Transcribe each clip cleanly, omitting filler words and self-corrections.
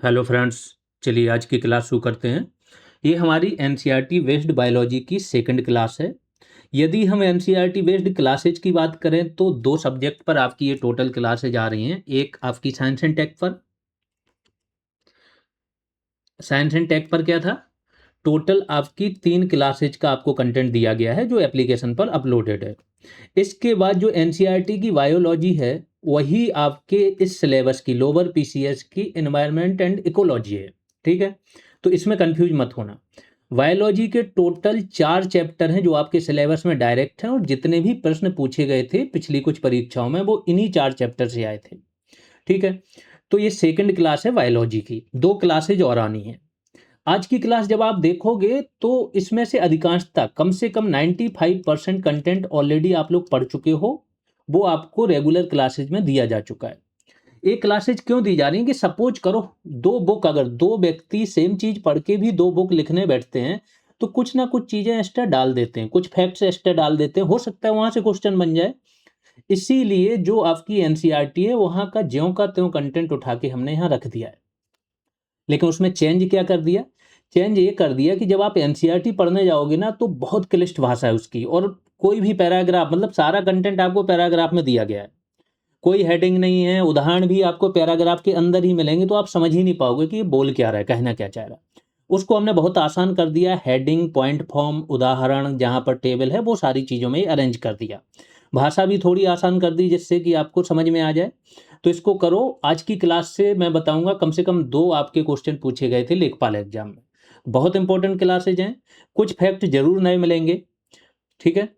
Hello friends. चलिए आज की क्लास शुरू करते हैं। ये हमारी एनसीईआरटी बेस्ड बायोलॉजी की सेकंड क्लास है। यदि हम एनसीईआरटी बेस्ड क्लासेज की बात करें तो दो सब्जेक्ट पर आपकी ये टोटल क्लासेज आ रही हैं। एक आपकी साइंस एंड टेक पर। साइंस एंड टेक पर क्या था, टोटल आपकी 3 क्लासेज का आपको कंटेंट दिया गया है जो एप्लीकेशन पर अपलोडेड है। इसके बाद जो एनसीईआरटी की बायोलॉजी है वही आपके इस सिलेबस की लोअर पीसीएस की एनवायरनमेंट एंड इकोलॉजी है। ठीक है, तो इसमें कंफ्यूज मत होना। बायोलॉजी के टोटल 4 चैप्टर हैं जो आपके सिलेबस में डायरेक्ट हैं, और जितने भी प्रश्न पूछे गए थे पिछली कुछ परीक्षाओं में वो इन्हीं 4 चैप्टर से आए थे। ठीक है, तो ये सेकंड क्लास है बायोलॉजी की, 2 क्लासेज और आनी है। आज की क्लास जब आप देखोगे तो इसमें से अधिकांशतः कम से कम 95% कंटेंट ऑलरेडी आप लोग पढ़ चुके हो। वो आपको रेगुलर क्लासेज में दिया जा चुका है। एक क्लासेज क्यों दी जा रही है कि सपोज करो दो बुक, अगर दो व्यक्ति सेम चीज पढ़ के भी दो बुक लिखने बैठते हैं तो कुछ ना कुछ चीजें एक्स्ट्रा डाल देते हैं, कुछ फैक्ट्स एक्स्ट्रा डाल देते हैं, हो सकता है वहां से क्वेश्चन बन जाए। इसीलिए जो आपकी एनसीईआरटी है वहां का ज्यों का त्यों कंटेंट उठा के हमने यहाँ रख दिया है। लेकिन उसमें चेंज क्या कर दिया, चेंज ये कर दिया कि जब आप एनसीईआरटी पढ़ने जाओगे ना तो बहुत क्लिष्ट भाषा है उसकी, और कोई भी पैराग्राफ, मतलब सारा कंटेंट आपको पैराग्राफ में दिया गया है। कोई हेडिंग नहीं है, उदाहरण भी आपको पैराग्राफ के अंदर ही मिलेंगे, तो आप समझ ही नहीं पाओगे कि ये बोल क्या रहा है, कहना क्या चाह रहा है। उसको हमने बहुत आसान कर दिया। हेडिंग, पॉइंट फॉर्म, उदाहरण, जहाँ पर टेबल है वो सारी चीज़ों में अरेंज कर दिया। भाषा भी थोड़ी आसान कर दी जिससे कि आपको समझ में आ जाए। तो इसको करो। आज की क्लास से मैं बताऊंगा कम से कम 2 आपके क्वेश्चन पूछे गए थे लेखपाल एग्जाम में। बहुत इंपॉर्टेंट क्लासेज हैं, कुछ फैक्ट जरूर नए मिलेंगे। ठीक है,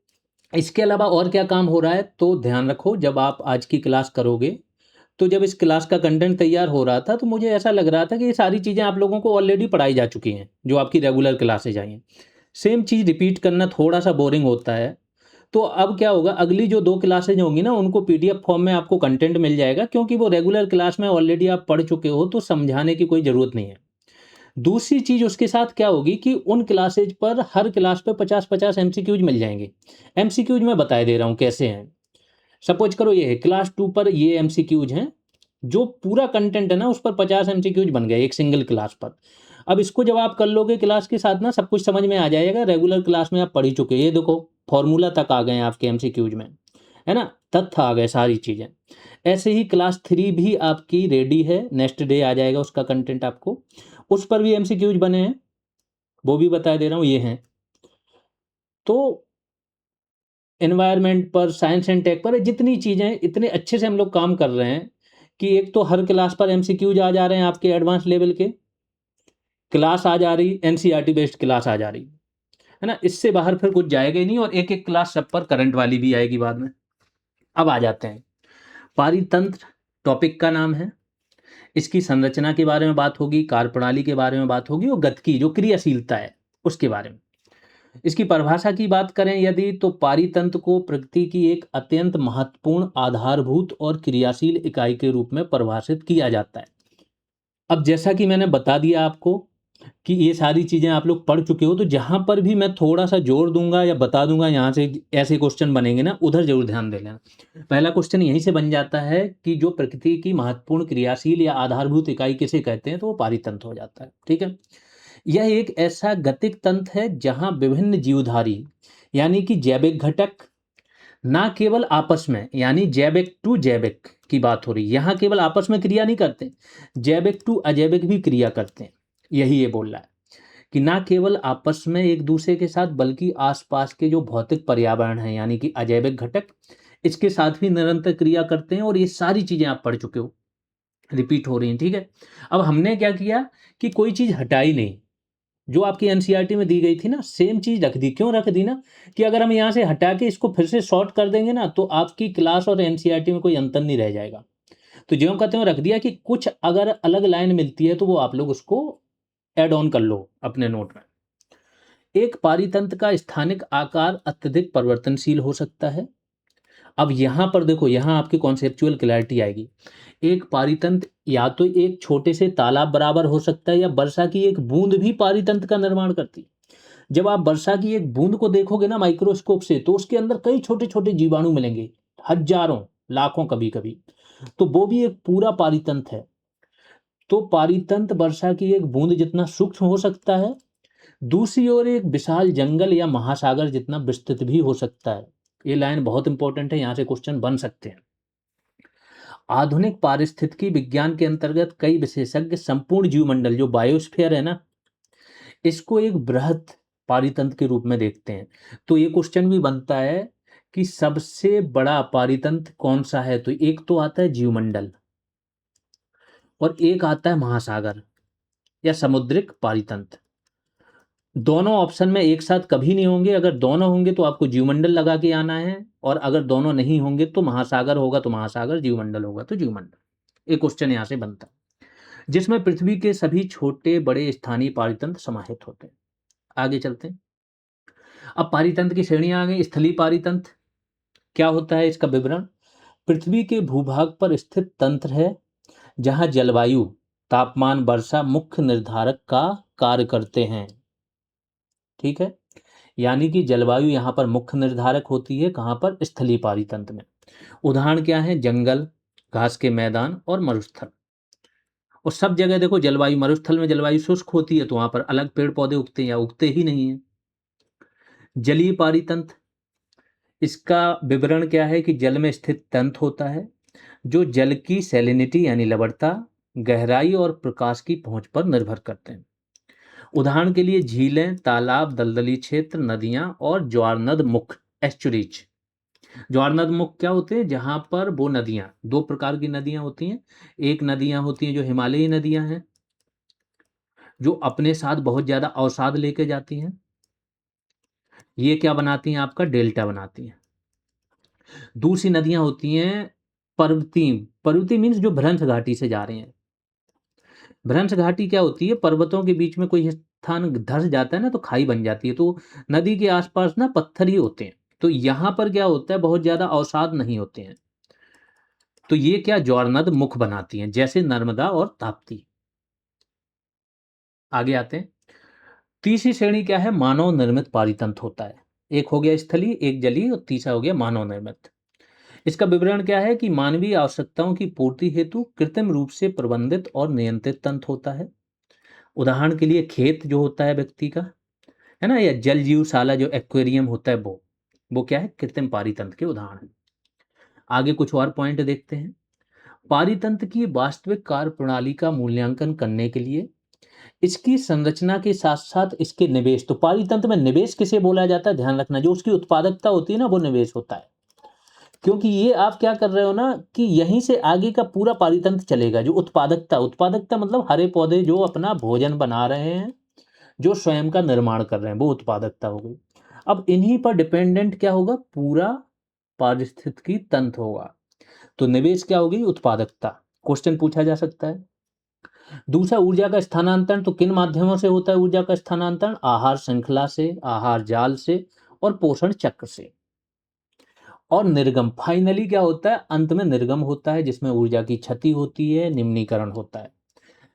इसके अलावा और क्या काम हो रहा है तो ध्यान रखो। जब आप आज की क्लास करोगे तो जब इस क्लास का कंटेंट तैयार हो रहा था तो मुझे ऐसा लग रहा था कि ये सारी चीज़ें आप लोगों को ऑलरेडी पढ़ाई जा चुकी हैं जो आपकी रेगुलर क्लासेज आई हैं। सेम चीज़ रिपीट करना थोड़ा सा बोरिंग होता है। तो अब क्या होगा, अगली जो 2 क्लासेज होंगी ना उनको पीडीएफ फॉर्म में आपको कंटेंट मिल जाएगा, क्योंकि वो रेगुलर क्लास में ऑलरेडी आप पढ़ चुके हो तो समझाने की कोई ज़रूरत नहीं है। दूसरी चीज़ उसके साथ क्या होगी कि उन क्लासेज पर हर क्लास पे 50-50 एमसीक्यूज मिल जाएंगे। एमसीक्यूज मैं बता दे रहा हूँ कैसे हैं। सपोज करो ये है क्लास 2 पर ये एमसीक्यूज हैं, जो पूरा कंटेंट है ना उस पर 50 एमसीक्यूज बन गए एक सिंगल क्लास पर। अब इसको जब आप कर लोगे क्लास के साथ ना सब कुछ समझ में आ जाएगा। रेगुलर क्लास में आप पढ़ ही चुके हैं। ये देखो फॉर्मूला तक आ गए हैं आपके एमसीक्यूज में, है ना, तथ्य आ गए, सारी चीज़ें। ऐसे ही क्लास 3 भी आपकी रेडी है, नेक्स्ट डे आ जाएगा उसका कंटेंट आपको। उस पर भी एमसीक्यूज बने हैं, वो भी बता दे रहा हूँ, ये हैं। तो एनवायरनमेंट पर, साइंस एंड टेक पर, जितनी चीज़ें इतने अच्छे से हम लोग काम कर रहे हैं कि एक तो हर क्लास पर एमसीक्यूज आ जा रहे हैं आपके एडवांस लेवल के, क्लास आ जा रही, एनसीईआरटी बेस्ड क्लास आ जा रही, है ना। इससे बाहर फिर कुछ जाएगा ही नहीं, और एक एक क्लास सब पर करंट वाली भी आएगी बाद में। अब आ जाते हैं पारितंत्र, टॉपिक का नाम है। इसकी संरचना के बारे में बात होगी, कार्यप्रणाली के बारे में बात होगी, और गतिकी जो क्रियाशीलता है उसके बारे में। इसकी परिभाषा की बात करें यदि तो पारितंत्र को प्रकृति की एक अत्यंत महत्वपूर्ण, आधारभूत और क्रियाशील इकाई के रूप में परिभाषित किया जाता है। अब जैसा कि मैंने बता दिया आपको कि ये सारी चीज़ें आप लोग पढ़ चुके हो, तो जहाँ पर भी मैं थोड़ा सा जोर दूंगा या बता दूंगा यहाँ से ऐसे क्वेश्चन बनेंगे ना, उधर जरूर ध्यान दे लेना। पहला क्वेश्चन यहीं से बन जाता है कि जो प्रकृति की महत्वपूर्ण, क्रियाशील या आधारभूत इकाई किसे कहते हैं, तो वो पारितंत्र हो जाता है। ठीक है, यह एक ऐसा गतिक तंत्र है जहां विभिन्न जीवधारी यानी कि जैविक घटक ना केवल आपस में, यानी जैविक टू जैविक की बात हो रही है, यहां केवल आपस में क्रिया नहीं करते, जैविक टू अजैविक भी क्रिया करते हैं। यही ये बोल रहा है कि ना केवल आपस में एक दूसरे के साथ बल्कि आसपास के जो भौतिक पर्यावरण है यानी कि अजैविक घटक, इसके साथ भी निरंतर क्रिया करते हैं। और ये सारी चीजें आप पढ़ चुके हो, रिपीट हो रही हैं। ठीक है, अब हमने क्या किया कि कोई चीज हटाई नहीं, जो आपकी एनसीईआरटी में दी गई थी ना सेम चीज रख दी। क्यों रख दी ना, कि अगर हम यहाँ से हटा के इसको फिर से शॉर्ट कर देंगे ना तो आपकी क्लास और एनसीईआरटी में कोई अंतर नहीं रह जाएगा। तो ज्यों का त्यों रख दिया कि कुछ अगर अलग लाइन मिलती है तो वो आप लोग उसको ऐड ऑन कर लो अपने नोट में। एक पारितंत्र का स्थानिक आकार अत्यधिक परिवर्तनशील हो सकता है। अब यहाँ पर देखो, यहाँ आपकी कॉन्सेप्चुअल क्लैरिटी आएगी। एक पारितंत्र या तो एक छोटे से तालाब बराबर हो सकता है, या वर्षा की एक बूंद भी पारितंत्र का निर्माण करती है। जब आप वर्षा की एक बूंद को देखोगे ना माइक्रोस्कोप से, तो उसके अंदर कई छोटे छोटे जीवाणु मिलेंगे, हजारों, लाखों कभी कभी। तो वो भी एक पूरा पारितंत्र है। तो पारीतंत्र वर्षा की एक बूंद जितना सूक्ष्म हो सकता है, दूसरी ओर एक विशाल जंगल या महासागर जितना विस्तृत भी हो सकता है। ये लाइन बहुत इंपॉर्टेंट है, यहां से क्वेश्चन बन सकते हैं। आधुनिक पारिस्थितिकी विज्ञान के अंतर्गत कई विशेषज्ञ संपूर्ण जीवमंडल जो बायोस्फीयर है ना, इसको एक बृहद पारितंत्र के रूप में देखते हैं। तो ये क्वेश्चन भी बनता है कि सबसे बड़ा पारितंत्र कौन सा है, तो एक तो आता है जीवमंडल और एक आता है महासागर या समुद्रिक पारितंत्र। दोनों ऑप्शन में एक साथ कभी नहीं होंगे। अगर दोनों होंगे तो आपको जीवमंडल लगा के आना है, और अगर दोनों नहीं होंगे तो महासागर होगा तो महासागर, जीवमंडल होगा तो जीवमंडल। एक क्वेश्चन यहां से बनता है जिसमें पृथ्वी के सभी छोटे बड़े स्थानीय पारितंत्र समाहित होते हैं। आगे चलते हैं। अब पारितंत्र की श्रेणियां आ गई। स्थलीय पारितंत्र क्या होता है, इसका विवरण। पृथ्वी के भूभाग पर स्थित तंत्र है जहां जलवायु, तापमान, वर्षा मुख्य निर्धारक का कार्य करते हैं। ठीक है, यानी कि जलवायु यहाँ पर मुख्य निर्धारक होती है। कहाँ पर, स्थलीय पारितंत्र में। उदाहरण क्या है, जंगल, घास के मैदान और मरुस्थल। और सब जगह देखो जलवायु, मरुस्थल में जलवायु शुष्क होती है तो वहां पर अलग पेड़ पौधे उगते हैं या उगते ही नहीं है। जलीय पारितंत्र, इसका विवरण क्या है कि जल में स्थित तंत्र होता है जो जल की सैलिनिटी यानी लवणता, गहराई और प्रकाश की पहुंच पर निर्भर करते हैं। उदाहरण के लिए झीलें, तालाब, दलदली क्षेत्र, नदियां और ज्वारनद मुख, एस्चुरीज। ज्वारनद मुख क्या होते हैं, जहां पर वो नदियां, दो प्रकार की नदियां होती हैं। एक नदियां होती हैं जो हिमालयी नदियां हैं, जो अपने साथ बहुत ज्यादा अवसाद लेके जाती हैं। ये क्या बनाती हैं, आपका डेल्टा बनाती हैं। दूसरी नदियां होती हैं पर्वतीय। पर्वतीय मीन्स जो भ्रंश घाटी से जा रहे हैं। भ्रंश घाटी क्या होती है, पर्वतों के बीच में कोई स्थान धंस जाता है ना तो खाई बन जाती है, तो नदी के आसपास ना पत्थर ही होते हैं। तो यहां पर क्या होता है, बहुत ज्यादा अवसाद नहीं होते हैं। तो ये क्या ज्वारनद मुख बनाती हैं, जैसे नर्मदा और ताप्ती। आगे आते हैं। तीसरी श्रेणी क्या है, मानव निर्मित पारितंत्र होता है। एक हो गया स्थलीय, एक जलीय और तीसरा हो गया मानव निर्मित। इसका विवरण क्या है कि मानवीय आवश्यकताओं की पूर्ति हेतु कृत्रिम रूप से प्रबंधित और नियंत्रित तंत्र होता है। उदाहरण के लिए खेत जो होता है व्यक्ति का, है ना, या जल जीवशाला जो एक्वेरियम होता है, वो क्या है, कृत्रिम पारितंत्र के उदाहरण हैं। आगे कुछ और पॉइंट देखते हैं। पारितंत्र की वास्तविक कार्य प्रणाली का मूल्यांकन करने के लिए इसकी संरचना के साथ साथ इसके निवेश, तो पारितंत्र में निवेश किसे बोला जाता है, ध्यान रखना, जो उसकी उत्पादकता होती है ना वो निवेश होता है। क्योंकि ये आप क्या कर रहे हो ना कि यहीं से आगे का पूरा पारितंत्र चलेगा। जो उत्पादकता, उत्पादकता मतलब हरे पौधे जो अपना भोजन बना रहे हैं, जो स्वयं का निर्माण कर रहे हैं, वो उत्पादकता हो गई। अब इन्हीं पर डिपेंडेंट क्या होगा, पूरा पारिस्थितिकी तंत्र होगा। तो निवेश क्या होगी, उत्पादकता। क्वेश्चन पूछा जा सकता है। दूसरा, ऊर्जा का स्थानांतरण, तो किन माध्यमों से होता है ऊर्जा का स्थानांतरण, आहार श्रृंखला से, आहार जाल से और पोषण चक्र से। और निर्गम, फाइनली क्या होता है, अंत में निर्गम होता है जिसमें ऊर्जा की क्षति होती है, निम्नीकरण होता है।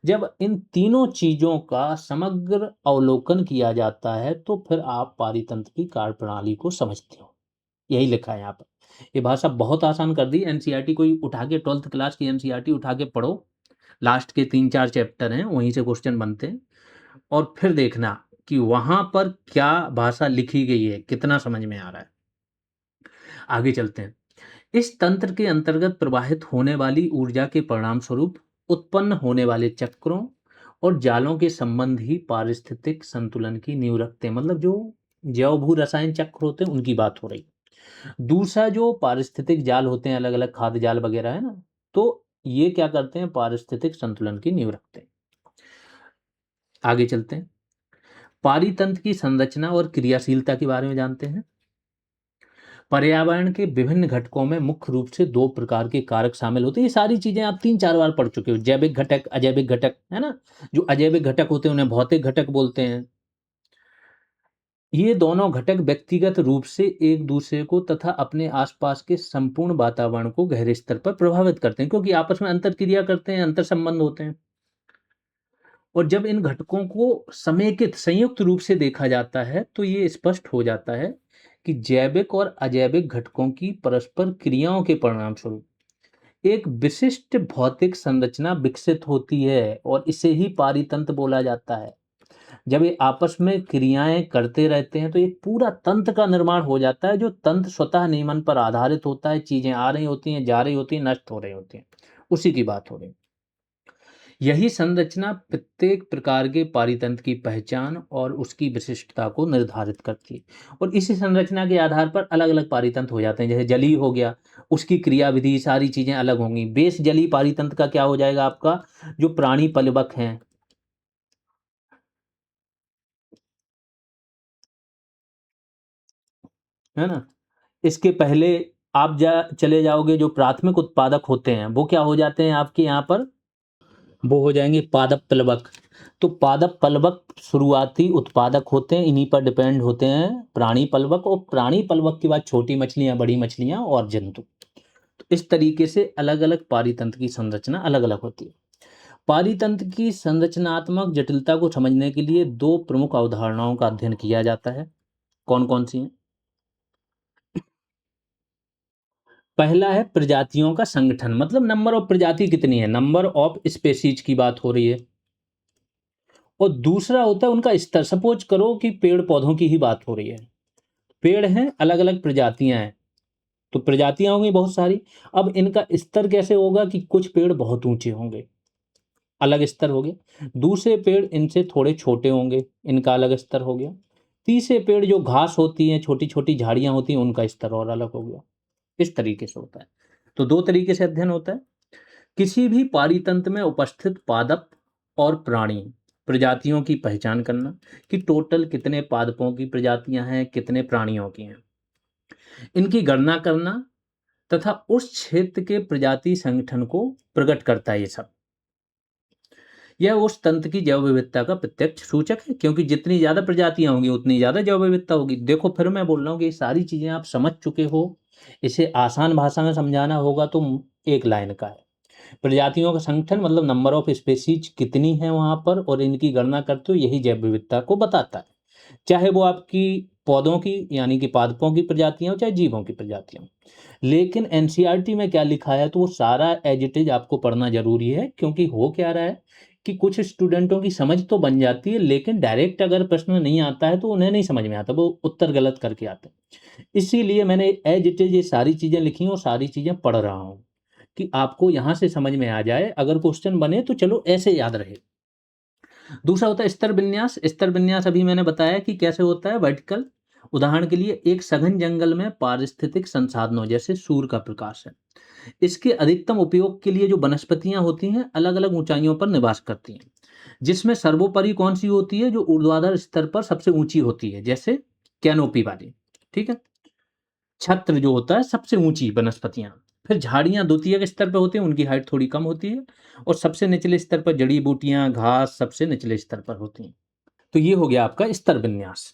जब इन तीनों चीजों का समग्र अवलोकन किया जाता है तो फिर आप पारितंत्र की कार्यप्रणाली को समझते हो। यही लिखा है यहाँ पर। ये भाषा बहुत आसान कर दी। एनसीईआरटी कोई उठा के, 12th क्लास की एनसीईआरटी उठा के पढ़ो, लास्ट के 3-4 चैप्टर हैं वहीं से क्वेश्चन बनते हैं, और फिर देखना कि वहां पर क्या भाषा लिखी गई है, कितना समझ में आ रहा है। आगे चलते हैं। इस तंत्र के अंतर्गत प्रवाहित होने वाली ऊर्जा के परिणाम स्वरूप उत्पन्न होने वाले चक्रों और जालों के संबंध ही पारिस्थितिक संतुलन की नींव रखते हैं। मतलब जो जैव भू रसायन चक्र होते हैं उनकी बात हो रही है। दूसरा जो पारिस्थितिक जाल होते हैं, अलग अलग खाद्य जाल वगैरह है ना, तो ये क्या करते हैं, पारिस्थितिक संतुलन की नींव रखते हैं। आगे चलते हैं। पारितंत्र की संरचना और क्रियाशीलता के बारे में जानते हैं। पर्यावरण के विभिन्न घटकों में मुख्य रूप से दो प्रकार के कारक शामिल होते हैं। ये सारी चीजें आप 3-4 बार पढ़ चुके हो। जैविक घटक, अजैविक घटक, है ना। जो अजैविक घटक होते हैं उन्हें भौतिक घटक बोलते हैं। ये दोनों घटक व्यक्तिगत रूप से एक दूसरे को तथा अपने आसपास के संपूर्ण वातावरण को गहरे स्तर पर प्रभावित करते हैं, क्योंकि आपस में अंतर क्रिया करते हैं, अंतर संबंध होते हैं। और जब इन घटकों को समेकित, संयुक्त रूप से देखा जाता है तो ये स्पष्ट हो जाता है कि जैविक और अजैविक घटकों की परस्पर क्रियाओं के परिणाम स्वरूप एक विशिष्ट भौतिक संरचना विकसित होती है और इसे ही पारितंत्र बोला जाता है। जब ये आपस में क्रियाएं करते रहते हैं तो एक पूरा तंत्र का निर्माण हो जाता है, जो तंत्र स्वतः नियमन पर आधारित होता है। चीजें आ रही होती हैं, जा रही होती हैं, नष्ट हो रही होती हैं, उसी की बात हो रही है। यही संरचना प्रत्येक प्रकार के पारितंत्र की पहचान और उसकी विशिष्टता को निर्धारित करती है। और इसी संरचना के आधार पर अलग अलग पारितंत्र हो जाते हैं। जैसे जलीय हो गया, उसकी क्रियाविधि सारी चीजें अलग होंगी। बेस जलीय पारितंत्र का क्या हो जाएगा आपका, जो प्राणी पलवक हैं, है ना। इसके पहले आप चले जाओगे, जो प्राथमिक उत्पादक होते हैं वो क्या हो जाते हैं आपके यहाँ पर, वो हो जाएंगे पादप प्लवक। तो पादप प्लवक शुरुआती उत्पादक होते हैं, इन्हीं पर डिपेंड होते हैं प्राणी प्लवक। और प्राणी प्लवक के बाद छोटी मछलियां, बड़ी मछलियां और जंतु। तो इस तरीके से अलग अलग पारितंत्र की संरचना अलग अलग होती है। पारितंत्र की संरचनात्मक जटिलता को समझने के लिए दो प्रमुख अवधारणाओं का अध्ययन किया जाता है। कौन कौन सी हैं? पहला है प्रजातियों का संगठन, मतलब नंबर ऑफ प्रजाति कितनी है, नंबर ऑफ स्पेसीज की बात हो रही है। और दूसरा होता है उनका स्तर। सपोज करो कि पेड़ पौधों की ही बात हो रही है, पेड़ हैं, अलग अलग प्रजातियां हैं, तो प्रजातियां होंगी बहुत सारी। अब इनका स्तर कैसे होगा कि कुछ पेड़ बहुत ऊंचे होंगे, अलग स्तर हो गया। दूसरे पेड़ इनसे थोड़े छोटे होंगे, इनका अलग स्तर हो गया। तीसरे पेड़ जो घास होती हैं, छोटी छोटी झाड़ियां होती हैं, उनका स्तर और अलग हो गया। इस तरीके से होता है। तो दो तरीके से अध्ययन होता है। किसी भी पारितंत्र में उपस्थित पादप और प्राणी प्रजातियों की पहचान करना, कि टोटल कितने पादपों की प्रजातियां हैं, कितने प्राणियों की हैं, इनकी गणना करना, तथा उस क्षेत्र के प्रजाति संगठन को प्रकट करता है। ये सब, यह उस तंत्र की जैव विविधता का प्रत्यक्ष सूचक है, क्योंकि जितनी ज्यादा प्रजातियां होंगी उतनी ज्यादा जैव विविधता होगी। देखो, फिर मैं बोल रहा हूँ कि ये सारी चीजें आप समझ चुके हो। इसे आसान भाषा में समझाना होगा तो एक लाइन का है। प्रजातियों का संगठन मतलब नंबर ऑफ स्पेसीज कितनी है वहां पर, और इनकी गणना करते हो, यही जैव विविधता को बताता है। चाहे वो आपकी पौधों की यानी कि पादपों की प्रजातियां हो, चाहे जीवों की प्रजातियां हो। लेकिन एनसीईआरटी में क्या लिखा है तो वो सारा एज इट इज आपको पढ़ना जरूरी है। क्योंकि हो क्या रहा है कि कुछ स्टूडेंटों की समझ तो बन जाती है, लेकिन डायरेक्ट अगर प्रश्न नहीं आता है तो उन्हें नहीं समझ में आता, वो उत्तर गलत करके आते हैं। इसीलिए मैंने एज इट इज ये सारी चीजें लिखी और सारी चीजें पढ़ रहा हूँ, कि आपको यहां से समझ में आ जाए। अगर क्वेश्चन बने तो चलो ऐसे याद रहे। दूसरा होता है स्तर विन्यास। स्तर विन्यास अभी मैंने बताया कि कैसे होता है, वर्टिकल। उदाहरण के लिए एक सघन जंगल में पारिस्थितिक संसाधनों जैसे सूर्य का प्रकाश है, इसके अधिकतम उपयोग के लिए जो वनस्पतियां होती हैं अलग अलग ऊंचाइयों पर निवास करती हैं, जिसमें सर्वोपरि कौन सी होती है, जो ऊर्ध्वाधर स्तर पर सबसे ऊंची होती है, जैसे कैनोपी वाली। ठीक है, छत्र जो होता है सबसे ऊंची वनस्पतियां। फिर झाड़ियां द्वितीयक स्तर पर होती हैं, उनकी हाइट थोड़ी कम होती है। और सबसे निचले स्तर पर जड़ी बूटियां, घास सबसे निचले स्तर पर होती हैं। तो ये हो गया आपका स्तर विन्यास।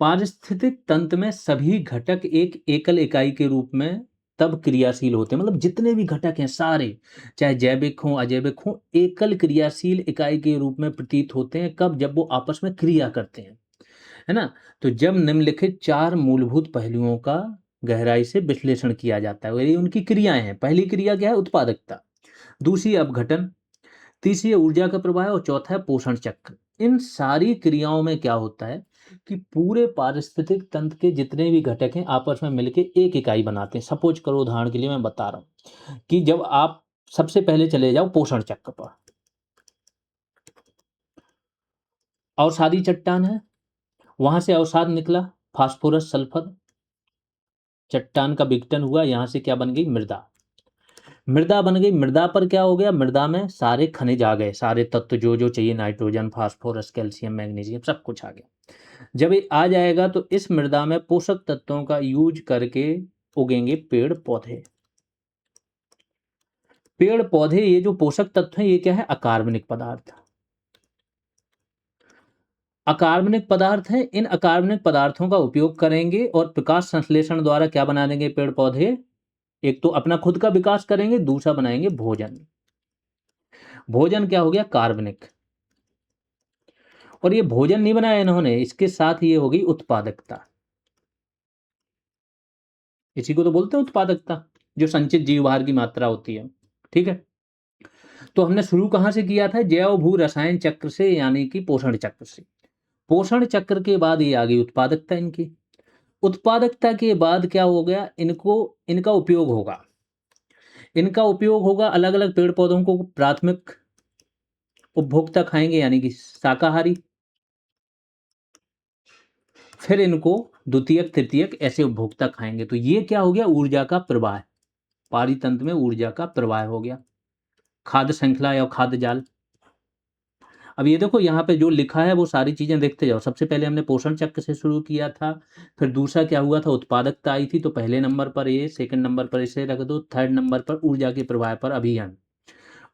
पारिस्थितिक तंत्र में सभी घटक एक एकल इकाई के रूप में तब क्रियाशील होते हैं, मतलब जितने भी घटक हैं सारे, चाहे जैविक हों अजैविक हों, एकल क्रियाशील इकाई के रूप में प्रतीत होते हैं। कब? जब वो आपस में क्रिया करते हैं, है ना। तो जब निम्नलिखित चार मूलभूत पहलुओं का गहराई से विश्लेषण किया जाता है, और ये उनकी क्रियाएं हैं। पहली क्रिया क्या है? उत्पादकता। दूसरी अपघटन। तीसरी है ऊर्जा का प्रवाह, और चौथा है पोषण चक्र। इन सारी क्रियाओं में क्या होता है कि पूरे पारिस्थितिक तंत्र के जितने भी घटक हैं आपस में मिलके एक इकाई बनाते हैं। सपोज करो, उदाहरण के लिए मैं बता रहा हूं कि जब आप सबसे पहले चले जाओ पोषण चक्र पर, अवसादी चट्टान है, वहां से अवसाद निकला, फास्फोरस सल्फर, चट्टान का विघटन हुआ, यहां से क्या बन गई? मृदा। मृदा बन गई। मृदा पर क्या हो गया? मृदा में सारे खनिज आ गए, सारे तत्व जो जो चाहिए, नाइट्रोजन, फास्फोरस, कैल्शियम, मैग्नीशियम, सब कुछ आ गया। जब ये आ जाएगा तो इस मृदा में पोषक तत्वों का यूज करके उगेंगे पेड़ पौधे। पेड़ पौधे, ये जो पोषक तत्व हैं, ये क्या है? अकार्बनिक पदार्थ। अकार्बनिक पदार्थ हैं। इन अकार्बनिक पदार्थों का उपयोग करेंगे और प्रकाश संश्लेषण द्वारा क्या बना देंगे पेड़ पौधे? एक तो अपना खुद का विकास करेंगे, दूसरा बनाएंगे भोजन। भोजन क्या हो गया? कार्बनिक। और ये भोजन नहीं बनाया इन्होंने, इसके साथ ये हो गई उत्पादकता। इसी को तो बोलते हैं उत्पादकता। जो संचित जीव भार की मात्रा होती है। ठीक है, तो हमने शुरू कहाँ से किया था? जैव भू रसायन चक्र से, यानी कि पोषण चक्र से। पोषण चक्र के बाद ये आ गई उत्पादकता इनकी। उत्पादकता के बाद क्या हो गया? इनका उपयोग होगा। इनका उपयोग होगा अलग अलग पेड़ पौधों को प्राथमिक उपभोक्ता खाएंगे, यानी कि शाकाहारी। फिर इनको द्वितीयक तृतीयक ऐसे उपभोक्ता खाएंगे। तो ये क्या हो गया? ऊर्जा का प्रवाह। पारितंत्र में ऊर्जा का प्रवाह हो गया, खाद्य श्रृंखला या खाद्य जाल। अब ये देखो यहाँ पे जो लिखा है वो सारी चीजें देखते जाओ। सबसे पहले हमने पोषण चक्र से शुरू किया था, फिर दूसरा क्या हुआ था? उत्पादकता आई थी। तो पहले नंबर पर ये, सेकंड नंबर पर इसे रख दो, थर्ड नंबर पर ऊर्जा के प्रवाह पर अभियान।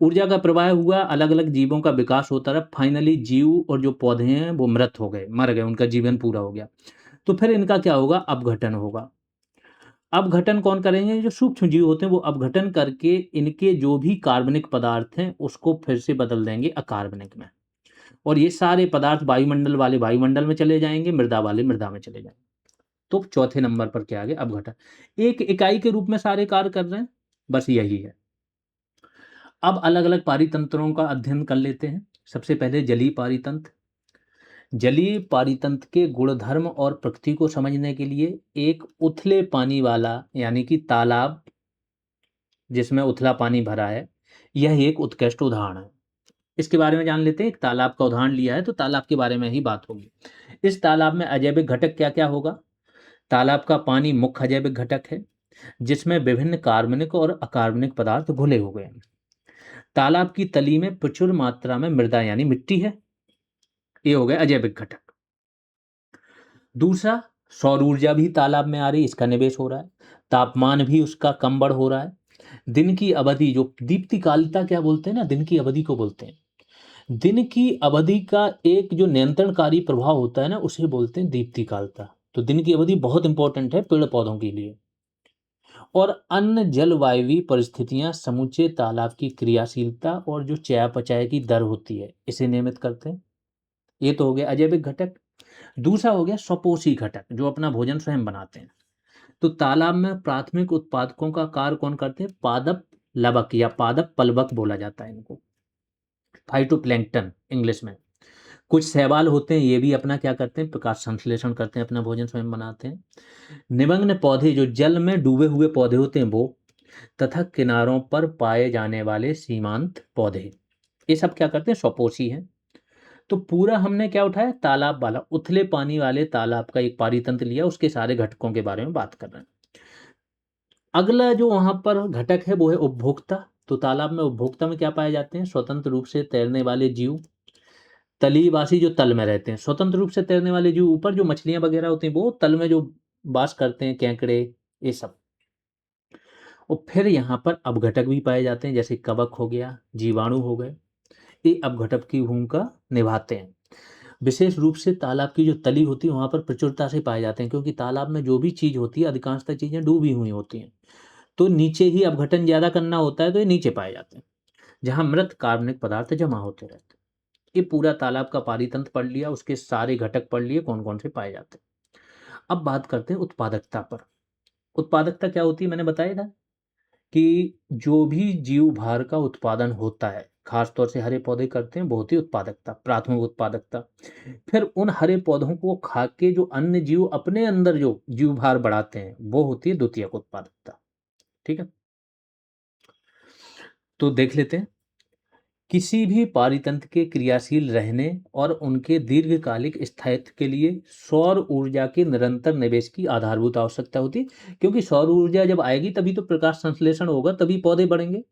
ऊर्जा का प्रवाह हुआ, अलग अलग जीवों का विकास होता रहा, फाइनली जीव और जो पौधे हैं वो मृत हो गए, मर गए, उनका जीवन पूरा हो गया। तो फिर इनका क्या होगा? अपघटन होगा। अपघटन कौन करेंगे? जो सूक्ष्म जीव होते हैं वो अपघटन करके इनके जो भी कार्बनिक पदार्थ हैं उसको फिर से बदल देंगे अकार्बनिक में, और ये सारे पदार्थ वायुमंडल वाले वायुमंडल में चले जाएंगे, मृदा वाले मृदा में चले जाएंगे। तो चौथे नंबर पर क्या आ गया? अपघटन। एक इकाई के रूप में सारे कार्य कर रहे हैं, बस यही है। अब अलग अलग पारितंत्रों का अध्ययन कर लेते हैं। सबसे पहले जलीय पारितंत्र। जलीय पारितंत्र के गुणधर्म और प्रकृति को समझने के लिए एक उथले पानी वाला, यानी कि तालाब जिसमें उथला पानी भरा है, यह एक उत्कृष्ट उदाहरण है। इसके बारे में जान लेते हैं। एक तालाब का उदाहरण लिया है तो तालाब के बारे में ही बात होगी। इस तालाब में अजैविक घटक क्या क्या होगा? तालाब का पानी मुख्य अजैविक घटक है, जिसमें विभिन्न कार्बनिक और अकार्बनिक पदार्थ घुले हुए हैं। तालाब की तली में प्रचुर मात्रा में मृदा यानी मिट्टी है। ये हो गया अजैविक घटक। दूसरा, सौर ऊर्जा भी तालाब में आ रही, इसका निवेश हो रहा है। तापमान भी उसका कम बढ़ हो रहा है। दिन की अवधि, जो दीप्तिकालिता क्या बोलते हैं ना, दिन की अवधि को बोलते हैं। दिन की अवधि का एक जो नियंत्रणकारी प्रभाव होता है ना, उसे बोलते हैं दीप्तिकालता। तो दिन की अवधि बहुत इंपॉर्टेंट है पेड़ पौधों के लिए। और अन्य जलवायवीय परिस्थितियां समूचे तालाब की क्रियाशीलता और जो चयापचय की दर होती है, इसे नियमित करते हैं। ये तो हो गया अजैविक घटक। दूसरा हो गया स्वपोषी घटक, जो अपना भोजन स्वयं बनाते हैं। तो तालाब में प्राथमिक उत्पादकों का कार्य कौन करते हैं? पादप लवक या पादप पलवक बोला जाता है इनको, फाइटोप्लैंक्टन इंग्लिश में। कुछ शैवाल होते हैं, ये भी अपना क्या करते हैं? प्रकाश संश्लेषण करते हैं, अपना भोजन स्वयं बनाते हैं। निमग्न पौधे, जो जल में डूबे हुए पौधे होते हैं वो, तथा किनारों पर पाए जाने वाले सीमांत पौधे, ये सब क्या करते हैं? स्वपोषी हैं। तो पूरा हमने क्या उठाया? तालाब वाला, उथले पानी वाले तालाब का एक पारितंत्र लिया, उसके सारे घटकों के बारे में बात कर रहे हैं। अगला जो वहां पर घटक है वो है उपभोक्ता। तो तालाब में उपभोक्ता में क्या पाए जाते हैं? स्वतंत्र रूप से तैरने वाले जीव, तलीवासी जो तल में रहते हैं। स्वतंत्र रूप से तैरने वाले जीव, ऊपर जो मछलियां वगैरह होती हैं वो तल में जो वास करते हैं, केंकड़े, ये सब। और फिर यहाँ पर अपघटक भी पाए जाते हैं, जैसे कवक हो गया, जीवाणु हो गए। ये अपघटक की भूमिका निभाते हैं। विशेष रूप से तालाब की जो तली होती है वहां पर प्रचुरता से पाए जाते हैं, क्योंकि तालाब में जो भी चीज होती है अधिकांशतः चीजें डूबी हुई होती हैं। तो नीचे ही अपघटन ज्यादा करना होता है, तो ये नीचे पाए जाते हैं, जहां मृत कार्बनिक पदार्थ जमा होते रहते हैं। ये पूरा तालाब का पारितंत्र पढ़ लिया, उसके सारे घटक पढ़ लिए, कौन कौन से पाए जाते हैं। अब बात करते हैं उत्पादकता पर। उत्पादकता क्या होती है? मैंने बताया था कि जो भी जीव भार का उत्पादन होता है, खास तौर से हरे पौधे करते हैं, बहुत ही उत्पादकता, प्राथमिक उत्पादकता। फिर उन हरे पौधों को खा के जो अन्य जीव अपने अंदर जो जीव भार बढ़ाते हैं, वो होती है द्वितीयक उत्पादकता। ठीक है, तो देख लेते हैं। किसी भी पारितंत्र के क्रियाशील रहने और उनके दीर्घकालिक स्थायित्व के लिए सौर ऊर्जा के निरंतर निवेश की आधारभूत आवश्यकता होती है, क्योंकि सौर ऊर्जा जब आएगी तभी तो प्रकाश संश्लेषण होगा, तभी पौधे बढ़ेंगे।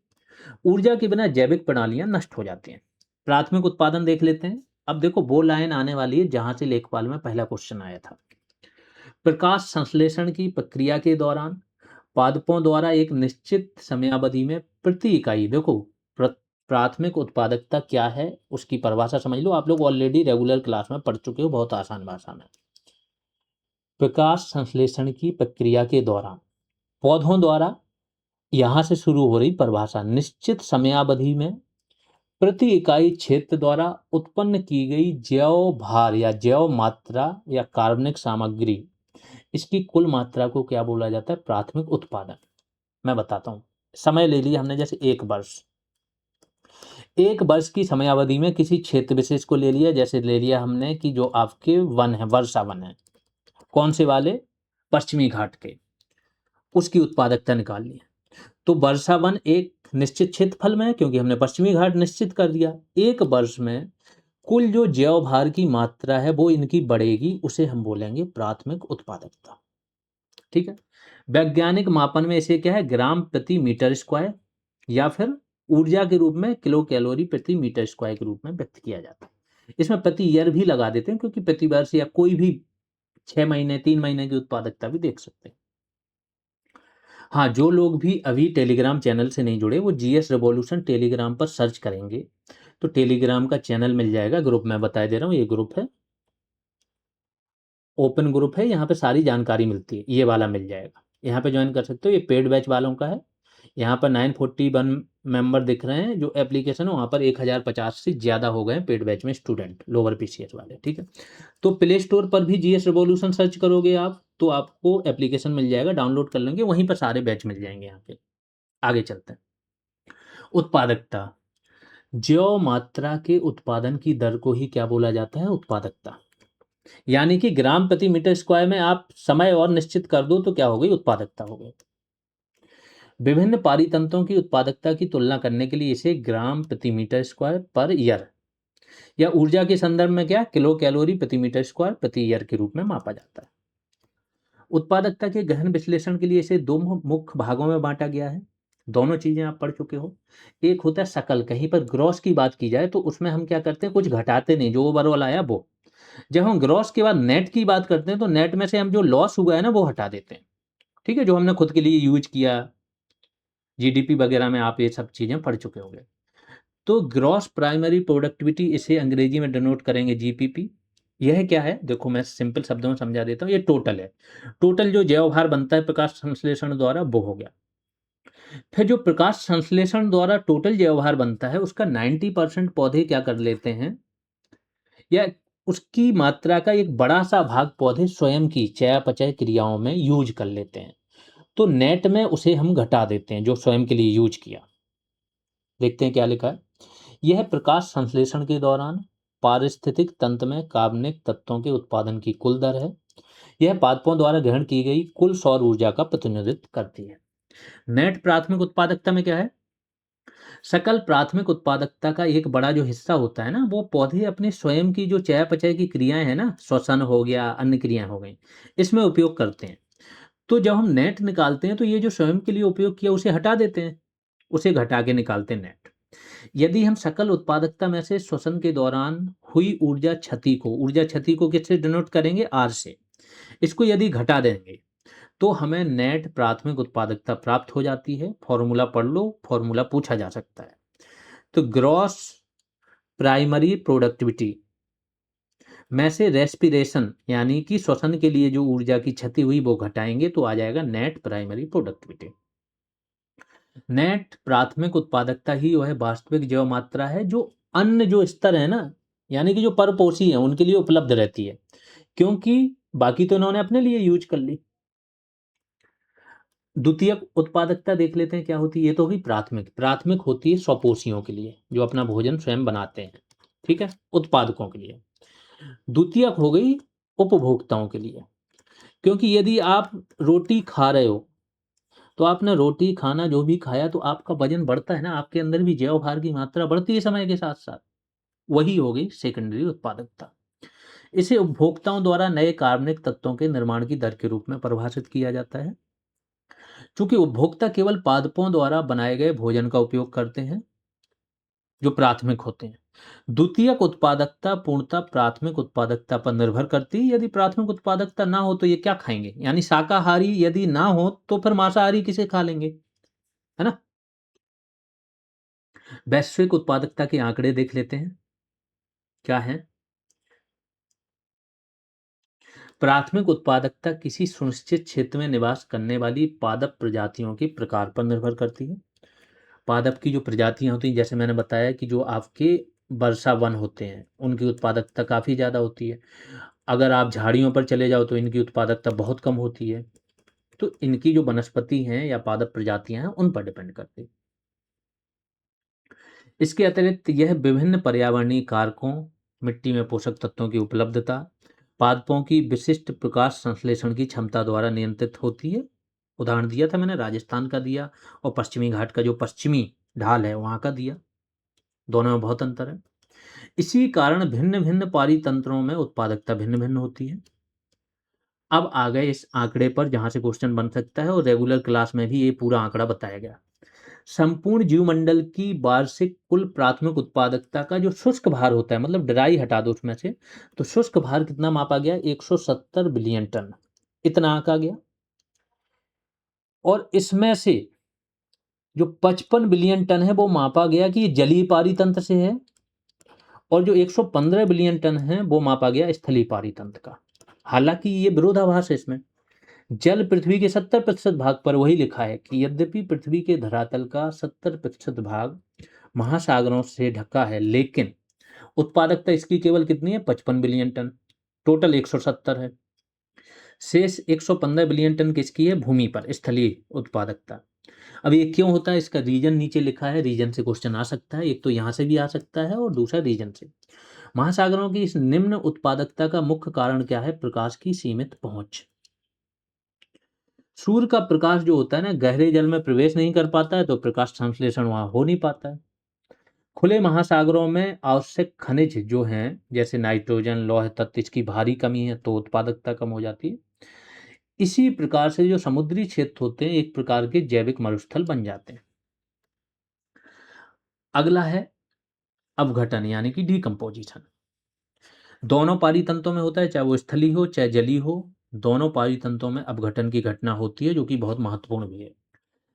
ऊर्जा के बिना जैविक प्रणालियां नष्ट हो जाती हैं। प्राथमिक उत्पादन देख लेते हैं। अब देखो वो लाइन आने वाली है जहां से लेखपाल में पहला क्वेश्चन आया था। प्रकाश संश्लेषण की प्रक्रिया के दौरान पादपों द्वारा एक निश्चित समयावधि में प्रति इकाई, देखो प्राथमिक उत्पादकता क्या है उसकी परिभाषा समझ लो। आप लोग ऑलरेडी रेगुलर क्लास में पढ़ चुके हो, बहुत आसान भाषा में। प्रकाश संश्लेषण की प्रक्रिया के दौरान पौधों द्वारा, यहां से शुरू हो रही परिभाषा, निश्चित समयावधि में प्रति इकाई क्षेत्र द्वारा उत्पन्न की गई जैव भार या जैव मात्रा या कार्बनिक सामग्री, इसकी कुल मात्रा को क्या बोला जाता है? प्राथमिक उत्पादन। मैं बताता हूँ। समय ले लिया हमने, जैसे 1 वर्ष। 1 वर्ष की समयावधि में किसी क्षेत्र विशेष को ले लिया, जैसे ले लिया हमने कि जो आपके वन है, वर्षा वन है। कौन से वाले? पश्चिमी घाट के। उसकी उत्पादकता निकाल ली। तो वर्षा वन एक निश्चित क्षेत्रफल में है, क्योंकि हमने पश्चिमी घाट निश्चित कर दिया। 1 वर्ष में कुल जो जैव भार की मात्रा है वो इनकी बढ़ेगी, उसे हम बोलेंगे प्राथमिक उत्पादकता। ठीक है। वैज्ञानिक मापन में इसे क्या है, ग्राम प्रति मीटर स्क्वायर या फिर ऊर्जा के रूप में किलो कैलोरी प्रति मीटर स्क्वायर के रूप में व्यक्त किया जाता है। इसमें प्रति ईयर भी लगा देते हैं, क्योंकि प्रति वर्ष या कोई भी 6 महीने 3 महीने की उत्पादकता भी देख सकते हैं। हाँ, जो लोग भी अभी टेलीग्राम चैनल से नहीं जुड़े, वो जीएस रेवोल्यूशन टेलीग्राम पर सर्च करेंगे तो टेलीग्राम का चैनल मिल जाएगा। ग्रुप मैं बता दे रहा हूँ, ये ग्रुप है, ओपन ग्रुप है, यहाँ पे सारी जानकारी मिलती है। ये वाला मिल जाएगा, यहाँ पे ज्वाइन कर सकते हो। ये पेड बैच वालों का है। यहाँ पर 941 मेंबर दिख रहे हैं। जो एप्लीकेशन है वहाँ पर 1050 से ज़्यादा हो गए हैं पेड बैच में स्टूडेंट, लोअर पीसीएस वाले। ठीक है। तो प्ले स्टोर पर भी जीएस रिवॉल्यूशन सर्च करोगे आप तो आपको एप्लीकेशन मिल जाएगा, डाउनलोड कर लेंगे, वहीं पर सारे बैच मिल जाएंगे। यहाँ पे आगे चलते हैं। उत्पादकता, जैव मात्रा के उत्पादन की दर को ही क्या बोला जाता है? उत्पादकता। यानी कि ग्राम प्रति मीटर स्क्वायर में आप समय और निश्चित कर दो तो क्या हो गई? उत्पादकता हो गई। विभिन्न पारितंत्रों की उत्पादकता की तुलना करने के लिए इसे ग्राम प्रति मीटर स्क्वायर पर ईयर या ऊर्जा के संदर्भ में क्या, किलो कैलोरी प्रति मीटर स्क्वायर प्रति ईयर के रूप में मापा जाता है। उत्पादकता के गहन विश्लेषण के लिए इसे 2 मुख्य भागों में बांटा गया है। दोनों चीजें आप पढ़ चुके हो। एक होता है सकल, कहीं पर ग्रॉस की बात की जाए तो उसमें हम क्या करते हैं, कुछ घटाते नहीं, जो ओवरऑल आया वो। जब हम ग्रॉस के बाद नेट की बात करते हैं तो नेट में से हम जो लॉस हुआ है ना वो हटा देते हैं। ठीक है, जो हमने खुद के लिए यूज किया, जीडीपी वगैरह में आप ये सब चीजें पढ़ चुके होंगे। तो ग्रॉस प्राइमरी प्रोडक्टिविटी, इसे अंग्रेजी में डिनोट करेंगे जीपीपी। यह क्या है, देखो मैं सिंपल शब्दों में समझा देता हूँ। ये टोटल है, टोटल जो जैव भार बनता है प्रकाश संश्लेषण द्वारा, वो हो गया। फिर जो प्रकाश संश्लेषण द्वारा टोटल जैव भार बनता है उसका 90% पौधे क्या कर लेते हैं, या उसकी मात्रा का एक बड़ा सा भाग पौधे स्वयं की चयापचय क्रियाओं में यूज कर लेते हैं। तो नेट में उसे हम घटा देते हैं, जो स्वयं के लिए यूज किया। देखते हैं क्या लिखा है। यह प्रकाश संश्लेषण के दौरान पारिस्थितिक तंत्र में कार्बनिक तत्वों के उत्पादन की कुल दर है। यह पादपों द्वारा ग्रहण की गई कुल सौर ऊर्जा का प्रतिनिधित्व करती है। नेट प्राथमिक उत्पादकता में क्या है, सकल प्राथमिक उत्पादकता का एक बड़ा जो हिस्सा होता है ना, वो पौधे अपने स्वयं की जो चयापचय की क्रियाएं हैं ना, श्वसन हो गया, अन्य क्रियाएं हो गई, इसमें उपयोग करते हैं। तो जब हम नेट निकालते हैं तो ये जो स्वयं के लिए उपयोग किया उसे हटा देते हैं, उसे घटा के निकालते हैं नेट। यदि हम सकल उत्पादकता में से श्वसन के दौरान हुई ऊर्जा क्षति को किससे डिनोट करेंगे? आर से। इसको यदि घटा देंगे तो हमें नेट प्राथमिक उत्पादकता प्राप्त हो जाती है। फॉर्मूला पढ़ लो, फॉर्मूला पूछा जा सकता है। तो ग्रॉस प्राइमरी प्रोडक्टिविटी में से रेस्पिरेशन यानी कि श्वसन के लिए जो ऊर्जा की क्षति हुई वो घटाएंगे तो आ जाएगा नेट प्राइमरी प्रोडक्टिविटी। नेट प्राथमिक उत्पादकता ही वह वास्तविक जैव मात्रा है जो अन्य जो स्तर है ना, यानी कि जो परपोषी है उनके लिए उपलब्ध रहती है, क्योंकि बाकी तो इन्होंने अपने लिए यूज कर ली। द्वितीयक उत्पादकता देख लेते हैं क्या होती है। ये तो होगी प्राथमिक। प्राथमिक होती है स्वपोषियों के लिए, जो अपना भोजन स्वयं बनाते हैं। ठीक है, उत्पादकों के लिए। द्वितीयक हो गई उपभोक्ताओं के लिए, क्योंकि यदि आप रोटी खा रहे हो तो आपने रोटी खाना जो भी खाया तो आपका वजन बढ़ता है ना, आपके अंदर भी जैव भार की मात्रा बढ़ती है समय के साथ साथ। वही हो गई सेकेंडरी उत्पादकता। इसे उपभोक्ताओं द्वारा नए कार्बनिक तत्वों के निर्माण की दर के रूप में परिभाषित किया जाता है। चूंकि उपभोक्ता केवल पादपों द्वारा बनाए गए भोजन का उपयोग करते हैं जो प्राथमिक होते हैं। द्वितीयक उत्पादकता पूर्णतः प्राथमिक उत्पादकता पर निर्भर करती है। यदि प्राथमिक उत्पादकता ना हो तो ये क्या खाएंगे, यानी शाकाहारी यदि ना हो तो फिर मांसाहारी किसे खा लेंगे, है ना। वैश्विक उत्पादकता के आंकड़े देख लेते हैं क्या है। प्राथमिक उत्पादकता किसी सुनिश्चित क्षेत्र में निवास करने वाली पादप प्रजातियों के प्रकार पर निर्भर करती है। पादप की जो प्रजातियां होती हैं, जैसे मैंने बताया कि जो आपके वर्षा वन होते हैं उनकी उत्पादकता काफ़ी ज़्यादा होती है। अगर आप झाड़ियों पर चले जाओ तो इनकी उत्पादकता बहुत कम होती है। तो इनकी जो वनस्पति हैं या पादप प्रजातियां हैं उन पर डिपेंड करती है। इसके अतिरिक्त यह विभिन्न पर्यावरणीय कारकों, मिट्टी में पोषक तत्वों की उपलब्धता, पादपों की विशिष्ट प्रकाश संश्लेषण की क्षमता द्वारा नियंत्रित होती है। उदाहरण दिया था मैंने, राजस्थान का दिया और पश्चिमी घाट का जो पश्चिमी ढाल है वहां का दिया, दोनों में बहुत अंतर है। इसी कारण भिन्न भिन्न पारितंत्रों में उत्पादकता भिन्न भिन्न होती है। अब आ गए इस आंकड़े पर जहां से क्वेश्चन बन सकता है, और रेगुलर क्लास में भी ये पूरा आंकड़ा बताया गया। संपूर्ण जीवमंडल की वार्षिक कुल प्राथमिक उत्पादकता का जो शुष्क भार होता है, मतलब ड्राई हटा दो उसमें से, तो शुष्क भार कितना मापा गया? 170 बिलियन टन, इतना आंका गया। और इसमें से जो 55 बिलियन टन है वो मापा गया कि ये जलीय पारितंत्र से है, और जो 115 बिलियन टन है वो मापा गया स्थलीय पारितंत्र का। हालांकि ये विरोधाभास है इसमें। जल पृथ्वी के 70% भाग पर, वही लिखा है कि यद्यपि पृथ्वी के धरातल का 70% भाग महासागरों से ढका है, लेकिन उत्पादकता इसकी केवल कितनी है? 55 बिलियन टन। टोटल 170 है। शेष 115 बिलियन टन किसकी है? भूमि पर स्थलीय उत्पादकता। अब ये क्यों होता है, इसका रीजन नीचे लिखा है। रीजन से क्वेश्चन आ सकता है, एक तो यहां से भी आ सकता है और दूसरा रीजन से। महासागरों की इस निम्न उत्पादकता का मुख्य कारण क्या है? प्रकाश की सीमित पहुंच। सूर्य का प्रकाश जो होता है ना, गहरे जल में प्रवेश नहीं कर पाता है, तो प्रकाश संश्लेषण वहां हो नहीं पाता है। खुले महासागरों में आवश्यक खनिज जो हैं, जैसे नाइट्रोजन, लौह तत्व, इसकी भारी कमी है, तो उत्पादकता कम हो जाती है। इसी प्रकार से जो समुद्री क्षेत्र होते हैं एक प्रकार के जैविक मरुस्थल बन जाते हैं। अगला है अपघटन, यानी कि डिकम्पोजिशन। दोनों पारितंत्रों में होता है, चाहे वो स्थलीय हो चाहे जलीय हो, दोनों पारितंत्रों में अपघटन की घटना होती है, जो कि बहुत महत्वपूर्ण भी है।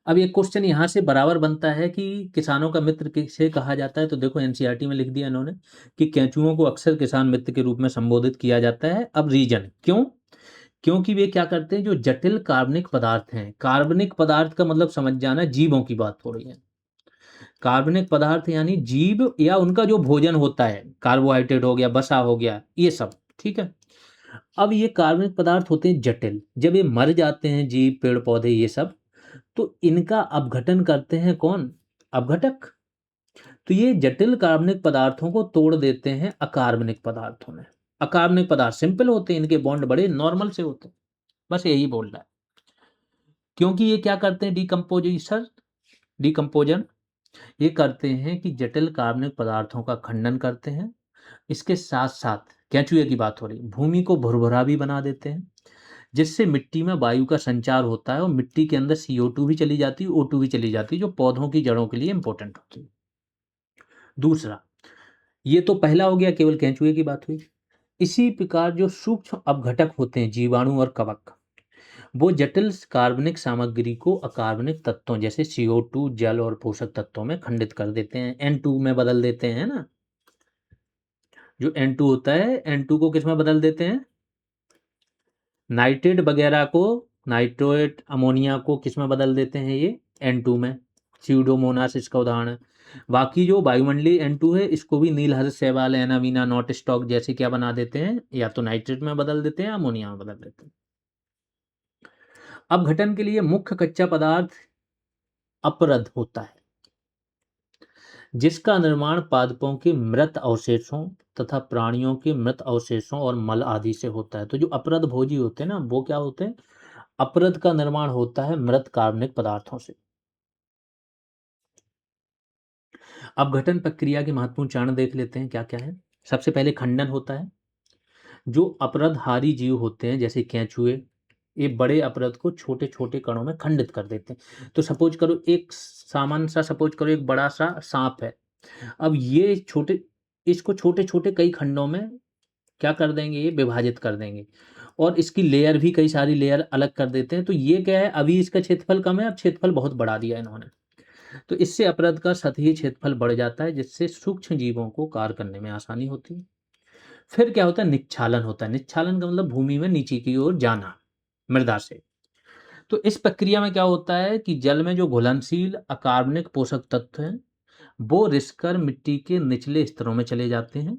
अब ये क्वेश्चन यहाँ से बराबर बनता है कि किसानों का मित्र किसे कहा जाता है, तो देखो एनसीईआरटी में लिख दिया इन्होंने कि केंचुओं को अक्सर किसान मित्र के रूप में संबोधित किया जाता है। अब रीजन क्यों? क्योंकि वे क्या करते हैं, जो जटिल कार्बनिक पदार्थ हैं, कार्बनिक पदार्थ का मतलब समझ जाना, जीवों की बात हो रही है। कार्बनिक पदार्थ यानी जीव या उनका जो भोजन होता है, कार्बोहाइड्रेट हो गया, वसा हो गया, ये सब, ठीक है। अब ये कार्बनिक पदार्थ होते हैं जटिल। जब ये मर जाते हैं जीव, पेड़ पौधे, ये सब, तो इनका अपघटन करते हैं कौन? अपघटक। तो ये जटिल कार्बनिक पदार्थों को तोड़ देते हैं अकार्बनिक पदार्थों में। अकार्बनिक पदार्थ सिंपल होते हैं, इनके बॉन्ड बड़े नॉर्मल से होते हैं, बस यही बोल रहा है। क्योंकि ये क्या करते हैं? डिकम्पोजन ये करते हैं कि जटिल कार्बनिक पदार्थों का खंडन करते हैं। इसके साथ साथ केंचुए की बात हो रही, भूमि को भुरभुरा भी बना देते हैं, जिससे मिट्टी में वायु का संचार होता है और मिट्टी के अंदर CO2 भी चली जाती है, O2 भी चली जाती है, जो पौधों की जड़ों के लिए इंपॉर्टेंट होती है। दूसरा, ये तो पहला हो गया, केवल केंचुए की बात हुई। इसी प्रकार जो सूक्ष्म अपघटक होते हैं, जीवाणु और कवक, वो जटिल कार्बनिक सामग्री को अकार्बनिक तत्वों जैसे CO2, जल और पोषक तत्वों में खंडित कर देते हैं, N2 में बदल देते हैं ना। जो N2 होता है, N2 को किस में बदल देते हैं? नाइट्रेट वगैरह को, नाइट्रोएट अमोनिया को किस में बदल देते हैं? ये N2 में। स्यूडोमोनास इसका उदाहरण है। बाकी जो वायुमंडलीय N2 है, इसको भी नीलहर्ष, शैवाल, एनावीना, नॉट स्टॉक जैसे क्या बना देते हैं, या तो नाइट्रेट में बदल देते हैं, अमोनिया में बदल देते हैं। अपघटन के लिए मुख्य कच्चा पदार्थ अपरद होता है, जिसका निर्माण पादपों के मृत अवशेषों तथा प्राणियों के मृत अवशेषों और मल आदि से होता है। तो जो अपरद भोजी होते हैं ना, वो क्या होते हैं? अपरद का निर्माण होता है मृत कार्बनिक पदार्थों से। अपघटन प्रक्रिया के महत्वपूर्ण चरण देख लेते हैं क्या क्या है। सबसे पहले खंडन होता है। जो अपरदहारी जीव होते हैं जैसे केंचुए, ये बड़े अपरद को छोटे छोटे कणों में खंडित कर देते हैं। तो सपोज करो एक सामान्य सा, सपोज करो एक बड़ा सा सांप है। अब ये छोटे, इसको छोटे छोटे कई खंडों में क्या कर देंगे? ये विभाजित कर देंगे, और इसकी लेयर भी, कई सारी लेयर अलग कर देते हैं। तो ये क्या है, अभी इसका क्षेत्रफल कम है, अब क्षेत्रफल बहुत बढ़ा दिया इन्होंने। तो इससे अपरद का सतही क्षेत्रफल बढ़ जाता है, जिससे सूक्ष्म जीवों को कार्य करने में आसानी होती है। फिर क्या होता है? निच्छालन होता है। निच्छालन का मतलब भूमि में नीचे की ओर जाना, मृदा से। तो इस प्रक्रिया में क्या होता है कि जल में जो घुलनशील अकार्बनिक पोषक तत्व हैं, वो रिसकर मिट्टी के निचले स्तरों में चले जाते हैं,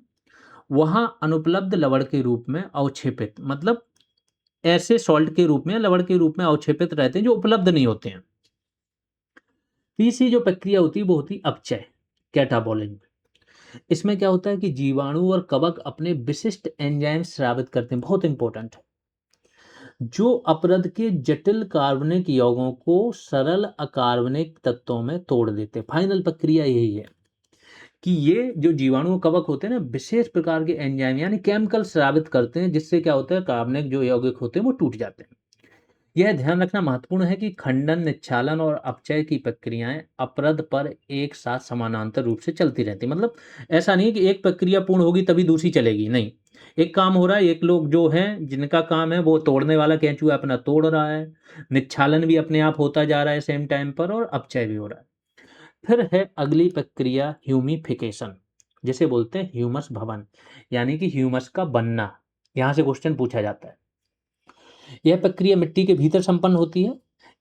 वहां अनुपलब्ध लवण के रूप में अवक्षेपित, मतलब ऐसे सॉल्ट के रूप में, लवण के रूप में अवक्षेपित रहते हैं जो उपलब्ध नहीं होते हैं। तीसरी जो प्रक्रिया होती है वो होती है अपचय, कैटाबॉलिज्म। इसमें क्या होता है कि जीवाणु और कवक अपने विशिष्ट एंजाइम स्रावित करते हैं, बहुत इंपॉर्टेंट है, जो अपरद के जटिल कार्बनिक यौगों को सरल अकार्बनिक तत्वों में तोड़ देते हैं। फाइनल प्रक्रिया यही है कि ये जो जीवाणु और कवक होते हैं ना, विशेष प्रकार के एंजाइम यानी केमिकल स्रावित करते हैं, जिससे क्या होता है, कार्बनिक जो यौगिक होते हैं वो टूट जाते हैं। यह ध्यान रखना महत्वपूर्ण है कि खंडन, निच्छालन और अपचय की प्रक्रियाएं अपरद पर एक साथ समानांतर रूप से चलती रहती, मतलब ऐसा नहीं है कि एक प्रक्रिया पूर्ण होगी तभी दूसरी चलेगी, नहीं। एक काम हो रहा है, एक लोग जो हैं जिनका काम है वो तोड़ने वाला केंचुआ अपना तोड़ रहा है, निच्छालन भी अपने आप होता जा रहा है सेम टाइम पर, और अपचय भी हो रहा है। फिर है अगली प्रक्रिया ह्यूमिफिकेशन, जिसे बोलते हैं ह्यूमस भवन, यानी कि ह्यूमस का बनना। यहाँ से क्वेश्चन पूछा जाता है। यह प्रक्रिया मिट्टी के भीतर संपन्न होती है।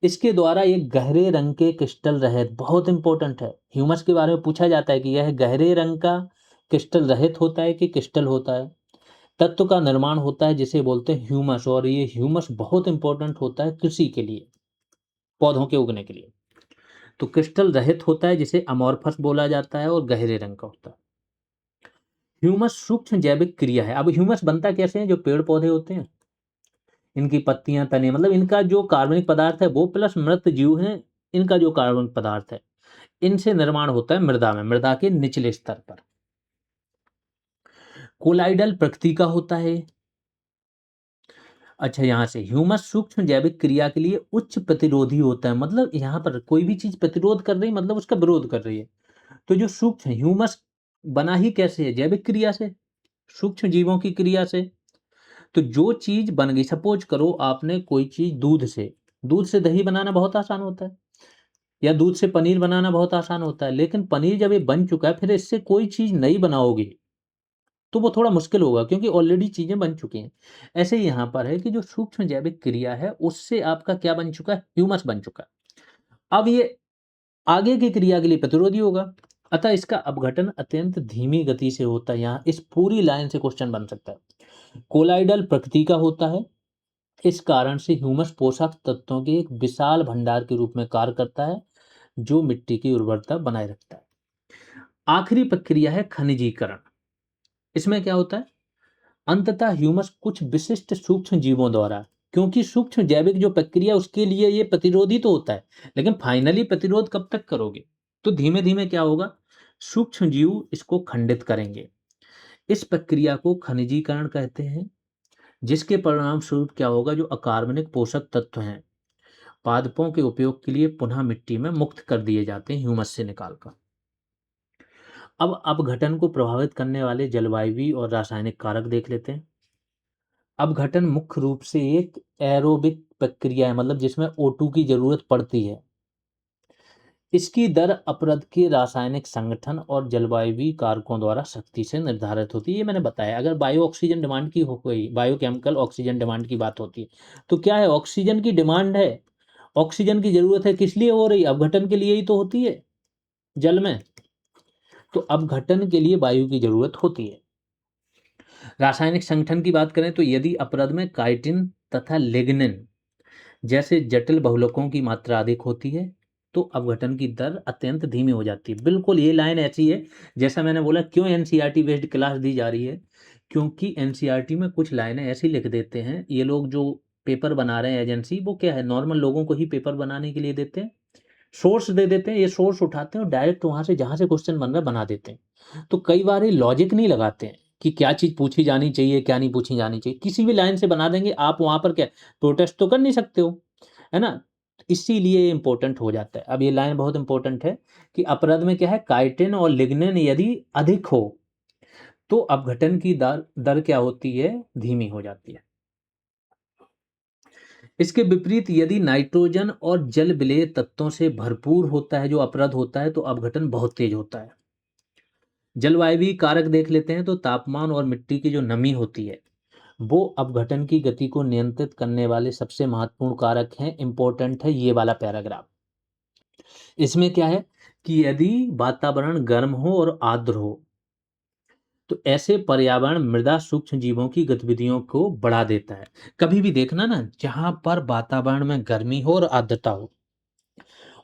इसके द्वारा एक गहरे रंग के क्रिस्टल रहित, बहुत इंपॉर्टेंट है, ह्यूमस के बारे में पूछा जाता है कि यह गहरे रंग का क्रिस्टल रहित होता है कि क्रिस्टल होता है, तत्व का निर्माण होता है जिसे बोलते हैं ह्यूमस। और ये ह्यूमस बहुत इंपॉर्टेंट होता है कृषि के लिए, पौधों के उगने के लिए। तो क्रिस्टल रहित होता है जिसे अमोर्फस बोला जाता है और गहरे रंग का होता है। ह्यूमस सूक्ष्म जैविक क्रिया है। अब ह्यूमस बनता कैसे है, जो पेड़ पौधे होते हैं, इनकी पत्तियां, तने, मतलब इनका जो कार्बनिक पदार्थ है वो प्लस मृत जीव हैं, इनका जो कार्बनिक पदार्थ है, इनसे निर्माण होता है मृदा में, मृदा के निचले स्तर पर। कोलाइडल प्रकृति का होता है। अच्छा, यहां से ह्यूमस सूक्ष्म जैविक क्रिया के लिए उच्च प्रतिरोधी होता है, मतलब यहां पर कोई भी चीज प्रतिरोध कर रही है मतलब उसका विरोध कर रही है। तो जो सूक्ष्म ह्यूमस बना ही कैसे है, जैविक क्रिया से, सूक्ष्म जीवों की क्रिया से। तो जो चीज बन गई, सपोज करो आपने कोई चीज दूध से दही बनाना बहुत आसान होता है, या दूध से पनीर बनाना बहुत आसान होता है, लेकिन पनीर जब ये बन चुका है फिर इससे कोई चीज नई बनाओगे तो वो थोड़ा मुश्किल होगा, क्योंकि ऑलरेडी चीजें बन चुकी हैं। ऐसे ही यहां पर है कि जो सूक्ष्म जैविक क्रिया है उससे आपका क्या बन चुका है, ह्यूमस बन चुका है। अब ये आगे की क्रिया के लिए प्रतिरोधी होगा, अतः इसका अपघटन अत्यंत धीमी गति से होता है। यहाँ इस पूरी लाइन से क्वेश्चन बन सकता है। कोलाइडल प्रकृति का होता है, इस कारण से ह्यूमस पोषक तत्वों के एक विशाल भंडार के रूप में कार्य करता है, जो मिट्टी की उर्वरता बनाए रखता है। आखिरी प्रक्रिया है खनिजीकरण। इसमें क्या होता है, अंततः ह्यूमस कुछ विशिष्ट सूक्ष्म जीवों द्वारा, क्योंकि सूक्ष्म जैविक जो प्रक्रिया उसके लिए ये प्रतिरोधी तो होता है, लेकिन फाइनली प्रतिरोध कब तक करोगे, तो धीमे धीमे क्या होगा, सूक्ष्म जीव इसको खंडित करेंगे। इस प्रक्रिया को खनिजीकरण कहते हैं, जिसके परिणाम स्वरूप क्या होगा, जो अकार्बनिक पोषक तत्व हैं पादपों के उपयोग के लिए पुनः मिट्टी में मुक्त कर दिए जाते हैं ह्यूमस से निकालकर। अब अपघटन को प्रभावित करने वाले जलवायु और रासायनिक कारक देख लेते हैं। अपघटन मुख्य रूप से एक एरोबिक प्रक्रिया है, मतलब जिसमें O2 की जरूरत पड़ती है। इसकी दर अपरद के रासायनिक संगठन और जलवायु कारकों द्वारा सख्ती से निर्धारित होती है। ये मैंने बताया, अगर बायो ऑक्सीजन डिमांड की हो गई, बायोकेमिकल ऑक्सीजन डिमांड की बात होती है, तो क्या है, ऑक्सीजन की डिमांड है, ऑक्सीजन की जरूरत है, किस लिए हो रही, अपघटन के लिए ही तो होती है जल में। तो अपघटन के लिए वायु की जरूरत होती है। रासायनिक संगठन की बात करें तो यदि अपरद में काइटिन तथा लिग्निन जैसे जटिल बहुलकों की मात्रा अधिक होती है तो अपघटन की दर अत्यंत धीमी हो जाती है। बिल्कुल ये लाइन ऐसी है, जैसा मैंने बोला क्यों एनसीईआरटी बेस्ड क्लास दी जा रही है, क्योंकि एनसीईआरटी में कुछ लाइनें ऐसी लिख देते हैं ये लोग जो पेपर बना रहे हैं एजेंसी, वो क्या है, नॉर्मल लोगों को ही पेपर बनाने के लिए देते हैं, सोर्स दे देते हैं, ये सोर्स उठाते हैं और डायरेक्ट वहां से जहां से क्वेश्चन बन रहा है बना देते हैं। तो कई बार ये लॉजिक नहीं लगाते हैं कि क्या चीज पूछी जानी चाहिए क्या नहीं पूछी जानी चाहिए, किसी भी लाइन से बना देंगे, आप वहां पर क्या प्रोटेस्ट तो कर नहीं सकते हो, है ना। इसीलिए इंपॉर्टेंट हो जाता है। अब ये लाइन बहुत इंपॉर्टेंट है कि अपरद में क्या है, काइटिन और लिग्निन यदि अधिक हो तो अपघटन की दर दर क्या होती है, धीमी हो जाती है। इसके विपरीत यदि नाइट्रोजन और जल विलेय तत्वों से भरपूर होता है जो अपरद होता है तो अपघटन बहुत तेज होता है। जलवायु कारक देख लेते हैं तो तापमान और मिट्टी की जो नमी होती है वो अपघटन की गति को नियंत्रित करने वाले सबसे महत्वपूर्ण कारक हैं। इंपॉर्टेंट है ये वाला पैराग्राफ। इसमें क्या है कि यदि वातावरण गर्म हो और आर्द्र हो तो ऐसे पर्यावरण मृदा सूक्ष्म जीवों की गतिविधियों को बढ़ा देता है। कभी भी देखना ना, जहां पर वातावरण में गर्मी हो और आर्द्रता हो,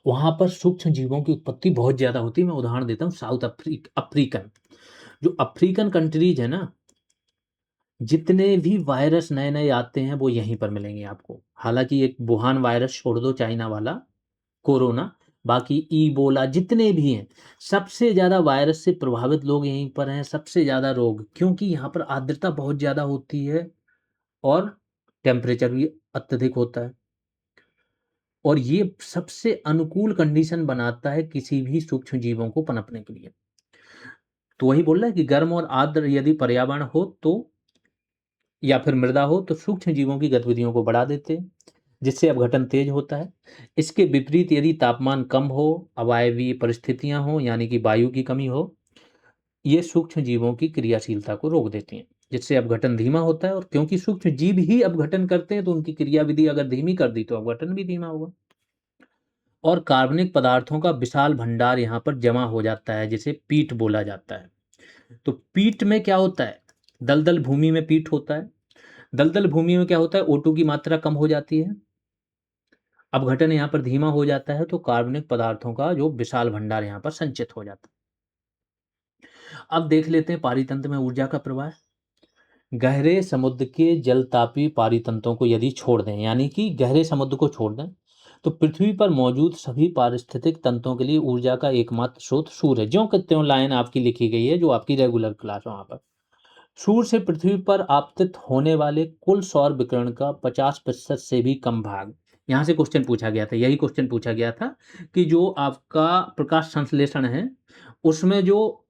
वहां पर सूक्ष्म जीवों की उत्पत्ति बहुत ज्यादा होती है। मैं उदाहरण देता हूँ, साउथ अफ्रीकन, जो अफ्रीकन कंट्रीज है ना, जितने भी वायरस नए नए आते हैं वो यहीं पर मिलेंगे आपको। हालांकि एक वुहान वायरस छोड़ दो, चाइना वाला कोरोना, बाकी ईबोला जितने भी हैं, सबसे ज़्यादा वायरस से प्रभावित लोग यहीं पर हैं, सबसे ज़्यादा रोग, क्योंकि यहाँ पर आर्द्रता बहुत ज़्यादा होती है और टेम्परेचर भी अत्यधिक होता है, और ये सबसे अनुकूल कंडीशन बनाता है किसी भी सूक्ष्म जीवों को पनपने के लिए। तो वही बोल रहा है कि गर्म और आर्द्र यदि पर्यावरण हो तो, या फिर मृदा हो, तो सूक्ष्म जीवों की गतिविधियों को बढ़ा देते हैं, जिससे अपघटन तेज होता है। इसके विपरीत यदि तापमान कम हो, अवायवीय परिस्थितियां हो, यानी कि वायु की कमी हो, ये सूक्ष्म जीवों की क्रियाशीलता को रोक देती हैं, जिससे अपघटन धीमा होता है। और क्योंकि सूक्ष्म जीव ही अपघटन करते हैं, तो उनकी क्रियाविधि अगर धीमी कर दी तो अपघटन भी धीमा होगा। और कार्बनिक पदार्थों का विशाल भंडार यहाँ पर जमा हो जाता है, जिसे पीट बोला जाता है। तो पीट में क्या होता है, दलदल भूमि में पीट होता है। दलदल भूमि में क्या होता है, O2 की मात्रा कम हो जाती है, अपघटन यहाँ पर धीमा हो जाता है, तो कार्बनिक पदार्थों का जो विशाल भंडार यहाँ पर संचित हो जाता है। अब देख लेते हैं पारितंत्र में ऊर्जा का प्रवाह। गहरे समुद्र के जल तापीय पारितंत्रों को यदि छोड़ दें, यानी कि गहरे समुद्र को छोड़ दें, तो पृथ्वी पर मौजूद सभी पारिस्थितिक तंत्रों के लिए ऊर्जा का एकमात्र स्रोत सूर्य है। ज्यों कि त्यों लाइन आपकी लिखी गई है, जो आपकी रेगुलर क्लास है वहां पर। सूर्य से पृथ्वी पर आपतित होने वाले कुल सौर विकिरण का 50% से भी कम भाग, यहाँ से क्वेश्चन पूछा गया था, यही क्वेश्चन पूछा गया था कि जो आपका प्रकाश संश्लेषण है, उसमें जो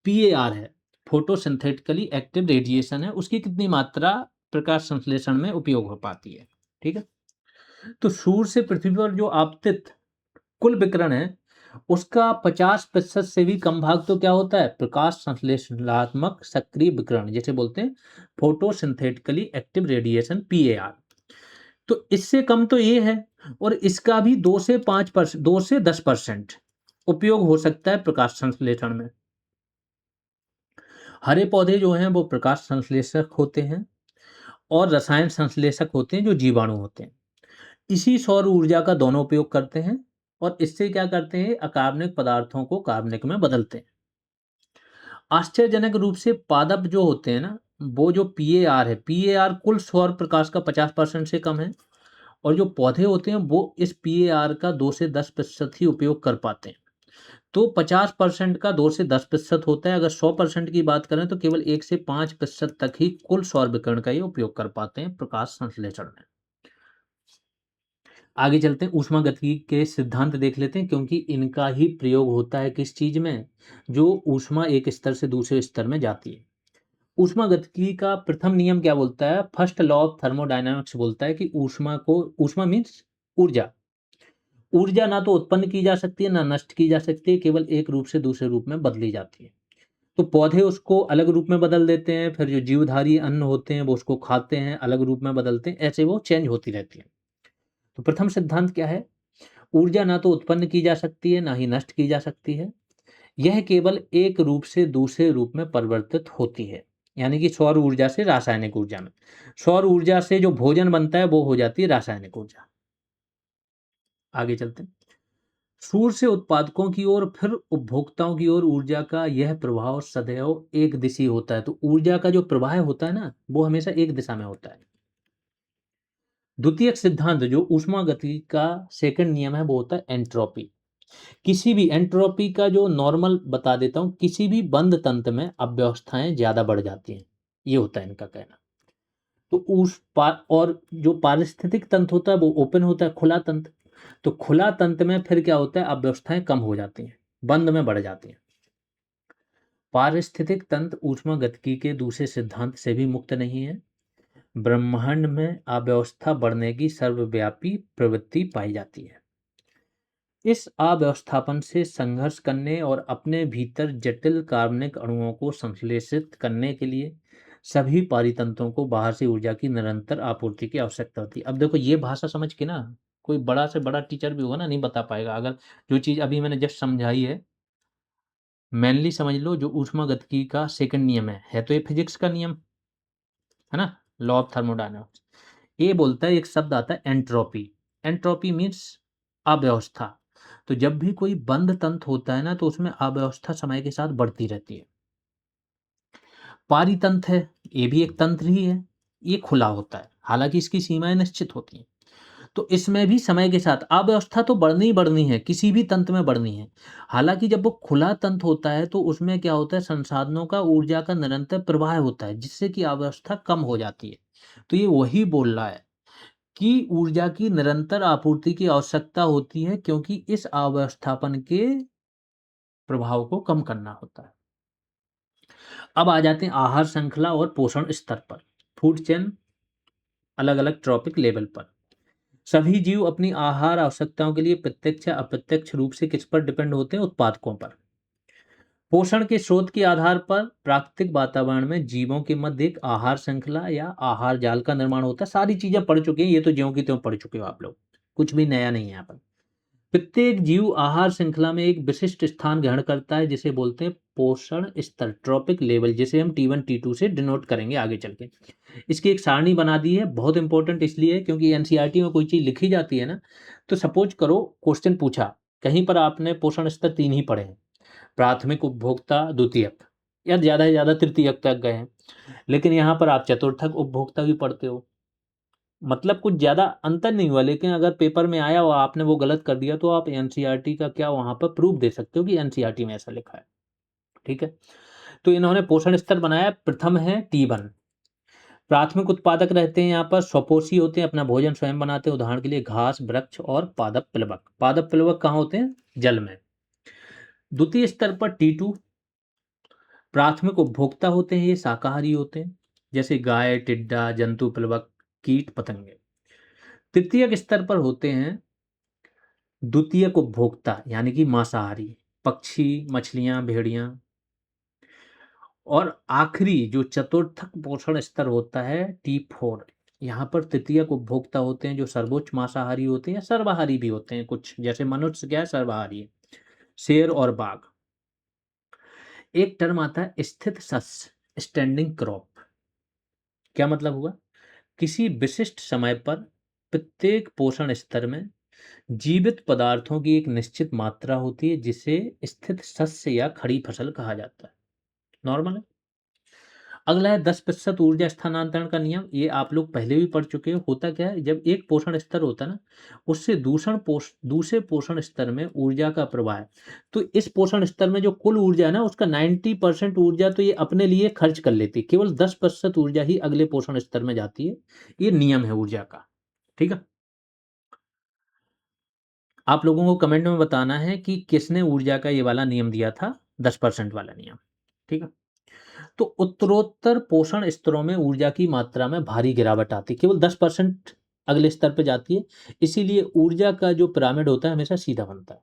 पीएआर है, फोटोसिंथेटिकली एक्टिव रेडिएशन है, उसकी कितनी मात्रा प्रकाश संश्लेषण में उपयोग हो पाती है। ठीक है, तो सूर्य से पृथ्वी पर जो आपतित कुल विकिरण है, उसका 50% से भी कम भाग तो क्या होता है, प्रकाश संश्लेषणात्मक सक्रिय विकिरण, जिसे बोलते हैं फोटोसिंथेटिकली एक्टिव रेडिएशन, पीएआर। तो इससे कम तो ये है, और इसका भी 2 से 5%, 2 से 10% उपयोग हो सकता है प्रकाश संश्लेषण में। हरे पौधे जो हैं वो प्रकाश संश्लेषक होते हैं, और रसायन संश्लेषक होते हैं जो जीवाणु होते हैं। इसी सौर ऊर्जा का दोनों उपयोग करते हैं, और इससे क्या करते हैं, अकार्बनिक पदार्थों को कार्बनिक में बदलते हैं। आश्चर्यजनक रूप से पादप जो होते हैं ना, वो जो पीएआर है, पीएआर कुल सौर प्रकाश का 50% से कम है, और जो पौधे होते हैं वो इस पीएआर का 2 से 10% ही उपयोग कर पाते हैं। तो 50% का 2 से 10% होता है। अगर 100% की बात करें तो केवल 1 से 5% तक ही कुल सौर विकिरण का ये उपयोग कर पाते हैं प्रकाश संश्लेषण में। आगे चलते हैं, ऊष्मागतिकी के सिद्धांत देख लेते हैं, क्योंकि इनका ही प्रयोग होता है किस चीज में, जो ऊष्मा एक स्तर से दूसरे स्तर में जाती है। ऊष्मागतिकी का प्रथम नियम क्या बोलता है, फर्स्ट लॉ ऑफ थर्मोडायनामिक्स बोलता है कि ऊष्मा मीन्स ऊर्जा, ऊर्जा ना तो उत्पन्न की जा सकती है ना नष्ट की जा सकती है, केवल एक रूप से दूसरे रूप में बदली जाती है। तो पौधे उसको अलग रूप में बदल देते हैं, फिर जो जीवधारी अन्न होते हैं वो उसको खाते हैं, अलग रूप में बदलते हैं, ऐसे वो चेंज होती रहती है। तो प्रथम सिद्धांत क्या है, ऊर्जा ना तो उत्पन्न की जा सकती है ना ही नष्ट की जा सकती है, यह केवल एक रूप से दूसरे रूप में परिवर्तित होती है। यानी कि सौर ऊर्जा से रासायनिक ऊर्जा में, सौर ऊर्जा से जो भोजन बनता है वो हो जाती है रासायनिक ऊर्जा। आगे चलते हैं, सूर्य से उत्पादकों की ओर फिर उपभोक्ताओं की ओर ऊर्जा का यह प्रभाव सदैव एक दिशी होता है। तो ऊर्जा का जो प्रवाह होता है ना, वो हमेशा एक दिशा में होता है। द्वितीय सिद्धांत जो ऊष्मागतिकी का सेकंड नियम है वो होता है एंट्रोपी। किसी भी एंट्रोपी का जो नॉर्मल बता देता हूं, किसी भी बंद तंत्र में अव्यवस्थाएं ज्यादा बढ़ जाती हैं, ये होता है इनका कहना। तो और जो पारिस्थितिक तंत्र होता है वो ओपन होता है, खुला तंत्र। तो खुला तंत्र में फिर क्या होता है, अव्यवस्थाएं कम हो जाती हैं, बंद में बढ़ जाती हैं। पारिस्थितिक तंत्र ऊष्मागतिकी के दूसरे सिद्धांत से भी मुक्त नहीं है। ब्रह्मांड में अव्यवस्था बढ़ने की सर्वव्यापी प्रवृत्ति पाई जाती है। इस अव्यवस्थापन से संघर्ष करने और अपने भीतर जटिल कार्बनिक अणुओं को संश्लेषित करने के लिए सभी पारितंत्रों को बाहर से ऊर्जा की निरंतर आपूर्ति की आवश्यकता होती है। अब देखो ये भाषा समझ के ना, कोई बड़ा से बड़ा टीचर भी होगा ना, नहीं बता पाएगा। अगर जो चीज़ अभी मैंने जस्ट समझाई है, मेनली समझ लो जो ऊष्मागतिकी का सेकंड नियम है तो ये फिजिक्स का नियम है ना, लॉ ऑफ थर्मोडायनामिक्स। ये बोलता है, एक शब्द आता है एंट्रोपी। एंट्रोपी मीन्स अव्यवस्था। तो जब भी कोई बंद तंत्र होता है ना तो उसमें अव्यवस्था समय के साथ बढ़ती रहती है। पारितंत्र है, ये भी एक तंत्र ही है, ये खुला होता है, हालांकि इसकी सीमाएं निश्चित होती हैं। तो इसमें भी समय के साथ अव्यवस्था तो बढ़नी ही बढ़नी है, किसी भी तंत्र में बढ़नी है। हालांकि जब वो खुला तंत्र होता है तो उसमें क्या होता है, संसाधनों का, ऊर्जा का निरंतर प्रवाह होता है, जिससे कि अव्यवस्था कम हो जाती है। तो ये वही बोल रहा है कि ऊर्जा की निरंतर आपूर्ति की आवश्यकता होती है, क्योंकि इस अव्यवस्थापन के प्रभाव को कम करना होता है। अब आ जाते हैं आहार श्रृंखला और पोषण स्तर पर, फूड चेन, अलग अलग ट्रॉपिक लेवल पर। सभी जीव अपनी आहार आवश्यकताओं के लिए प्रत्यक्ष या अप्रत्यक्ष रूप से किस पर डिपेंड होते हैं, उत्पादकों पर। पोषण के स्रोत के आधार पर प्राकृतिक वातावरण में जीवों के मध्य एक आहार श्रृंखला या आहार जाल का निर्माण होता है। सारी चीजें पढ़ चुके हैं, ये तो ज्यों की त्यों पढ़ चुके हो आप लोग, कुछ भी नया नहीं है यहाँ पर। प्रत्येक जीव आहार श्रृंखला में एक विशिष्ट स्थान ग्रहण करता है, जिसे बोलते हैं पोषण स्तर, ट्रॉपिक लेवल, जिसे हम T1 T2 से डिनोट करेंगे आगे चल के। इसकी एक सारणी बना दी है, बहुत इंपॉर्टेंट इसलिए है क्योंकि एनसीईआरटी में कोई चीज लिखी जाती है ना, तो सपोज करो क्वेश्चन पूछा, कहीं पर आपने पोषण स्तर 3 ही पढ़े हैं, प्राथमिक, उपभोक्ता, द्वितीयक, या ज्यादा से ज्यादा तृतीयक तक गए हैं, लेकिन यहाँ पर आप चतुर्थक उपभोक्ता भी पढ़ते हो, मतलब कुछ ज्यादा अंतर नहीं हुआ। लेकिन अगर पेपर में आया और आपने वो गलत कर दिया तो आप एनसीईआरटी का क्या वहां पर प्रूफ दे सकते हो कि एनसीईआरटी में ऐसा लिखा है। ठीक है, तो इन्होंने पोषण स्तर बनाया, प्रथम है T1। प्राथमिक उत्पादक रहते हैं, यहाँ पर स्वपोषी होते हैं, अपना भोजन स्वयं बनाते हैं, उदाहरण के लिए घास, वृक्ष और पादप प्लवक। पादप प्लवक कहाँ होते हैं, जल में। द्वितीय स्तर पर T2 प्राथमिक उपभोक्ता होते हैं, ये शाकाहारी होते हैं, जैसे गाय, टिड्डा, जंतु प्लवक, कीट पतंगे। तृतीयक स्तर पर होते हैं द्वितीयक उपभोक्ता, यानी कि मांसाहारी, पक्षी, मछलियां, भेड़ियां। और आखिरी जो चतुर्थक पोषण स्तर होता है T4, यहाँ पर तृतीयक उपभोक्ता होते हैं, जो सर्वोच्च मांसाहारी होते हैं या सर्वाहारी भी होते हैं कुछ, जैसे मनुष्य क्या है, सर्वाहारी है, शेर और बाघ। एक टर्म आता है स्थित शस्य, स्टैंडिंग क्रॉप। क्या मतलब हुआ, किसी विशिष्ट समय पर प्रत्येक पोषण स्तर में जीवित पदार्थों की एक निश्चित मात्रा होती है, जिसे स्थित शस्य या खड़ी फसल कहा जाता है। नॉर्मल है। अगला है 10% ऊर्जा स्थानांतरण का नियम, ये आप लोग पहले भी पढ़ चुके हो। होता क्या है, जब एक पोषण स्तर होता है ना, उससे दूसरे पोषण स्तर में ऊर्जा का प्रवाह है, तो इस पोषण स्तर में जो कुल ऊर्जा है ना, उसका 90% ऊर्जा तो ये अपने लिए खर्च कर लेती है, केवल 10% ऊर्जा ही अगले पोषण स्तर में जाती है। ये नियम है ऊर्जा का। ठीक है, आप लोगों को कमेंट में बताना है कि किसने ऊर्जा का ये वाला नियम दिया था, 10% वाला नियम। ठीक है, तो उत्तरोत्तर पोषण स्तरों में ऊर्जा की मात्रा में भारी गिरावट आती है, केवल 10% अगले स्तर पर जाती है, इसीलिए ऊर्जा का जो पिरामिड होता है हमेशा सीधा बनता है।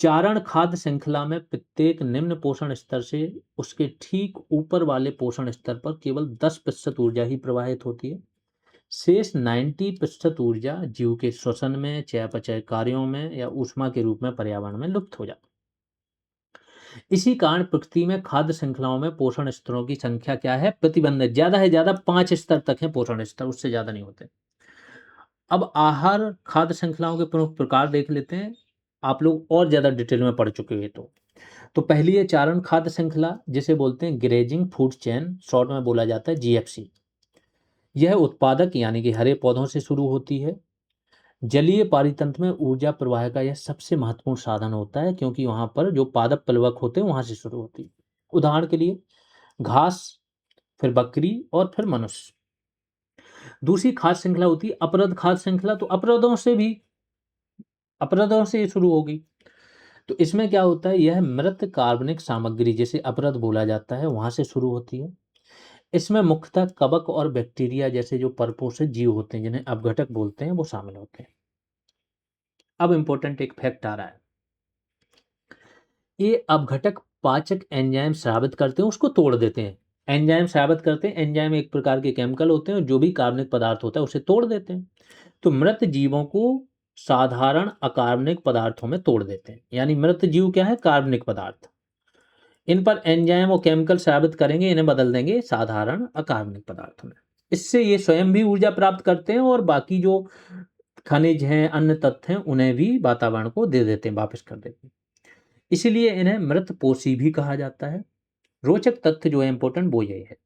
चारण खाद्य श्रृंखला में प्रत्येक निम्न पोषण स्तर से उसके ठीक ऊपर वाले पोषण स्तर पर केवल 10% ऊर्जा ही प्रवाहित होती है। शेष 90% ऊर्जा जीव के श्वसन में, चयापचय कार्यों में या ऊष्मा के रूप में पर्यावरण में लुप्त हो जाती है। इसी कारण प्रकृति में खाद्य श्रृंखलाओं में पोषण स्तरों की संख्या क्या है, प्रतिबंधित, ज्यादा है ज्यादा 5 स्तर तक है पोषण स्तर, उससे ज्यादा नहीं होते। अब आहार खाद्य श्रृंखलाओं के प्रमुख प्रकार देख लेते हैं, आप लोग और ज्यादा डिटेल में पढ़ चुके हैं। तो पहली है चारण खाद्य श्रृंखला, जिसे बोलते हैं ग्रेजिंग फूड चेन, शॉर्ट में बोला जाता है GFC। यह उत्पादक यानी कि हरे पौधों से शुरू होती है। जलीय पारितंत्र में ऊर्जा प्रवाह का यह सबसे महत्वपूर्ण साधन होता है, क्योंकि वहां पर जो पादप प्लवक होते हैं वहां से शुरू होती है। उदाहरण के लिए घास, फिर बकरी और फिर मनुष्य। दूसरी खाद्य श्रृंखला होती है अपरद खाद्य श्रृंखला, तो अपरदों से ये शुरू होगी। तो इसमें क्या होता है, यह मृत कार्बनिक सामग्री, जिसे अपरद बोला जाता है, वहां से शुरू होती है। इसमें मुख्यतः कवक और बैक्टीरिया जैसे जो परपोषित जीव होते हैं, जिन्हें अपघटक बोलते हैं, वो शामिल होते हैं। अब इंपॉर्टेंट एक फैक्ट आ रहा है, ये अपघटक पाचक एंजाइम स्रावित करते हैं, उसको तोड़ देते हैं। एंजाइम स्रावित करते हैं, एंजाइम एक प्रकार के केमिकल होते हैं, और जो भी कार्बनिक पदार्थ होता है उसे तोड़ देते हैं। तो मृत जीवों को साधारण अकार्बनिक पदार्थों में तोड़ देते हैं, यानी मृत जीव क्या है, कार्बनिक पदार्थ। इन पर एंजाइम और केमिकल साबित करेंगे, इन्हें बदल देंगे साधारण अकार्बनिक पदार्थ में। इससे ये स्वयं भी ऊर्जा प्राप्त करते हैं और बाकी जो खनिज हैं, अन्य तत्व हैं, उन्हें भी वातावरण को दे देते हैं, वापस कर देते हैं। इसीलिए इन्हें मृत पोषी भी कहा जाता है। रोचक तथ्य जो है इंपॉर्टेंट वो ये है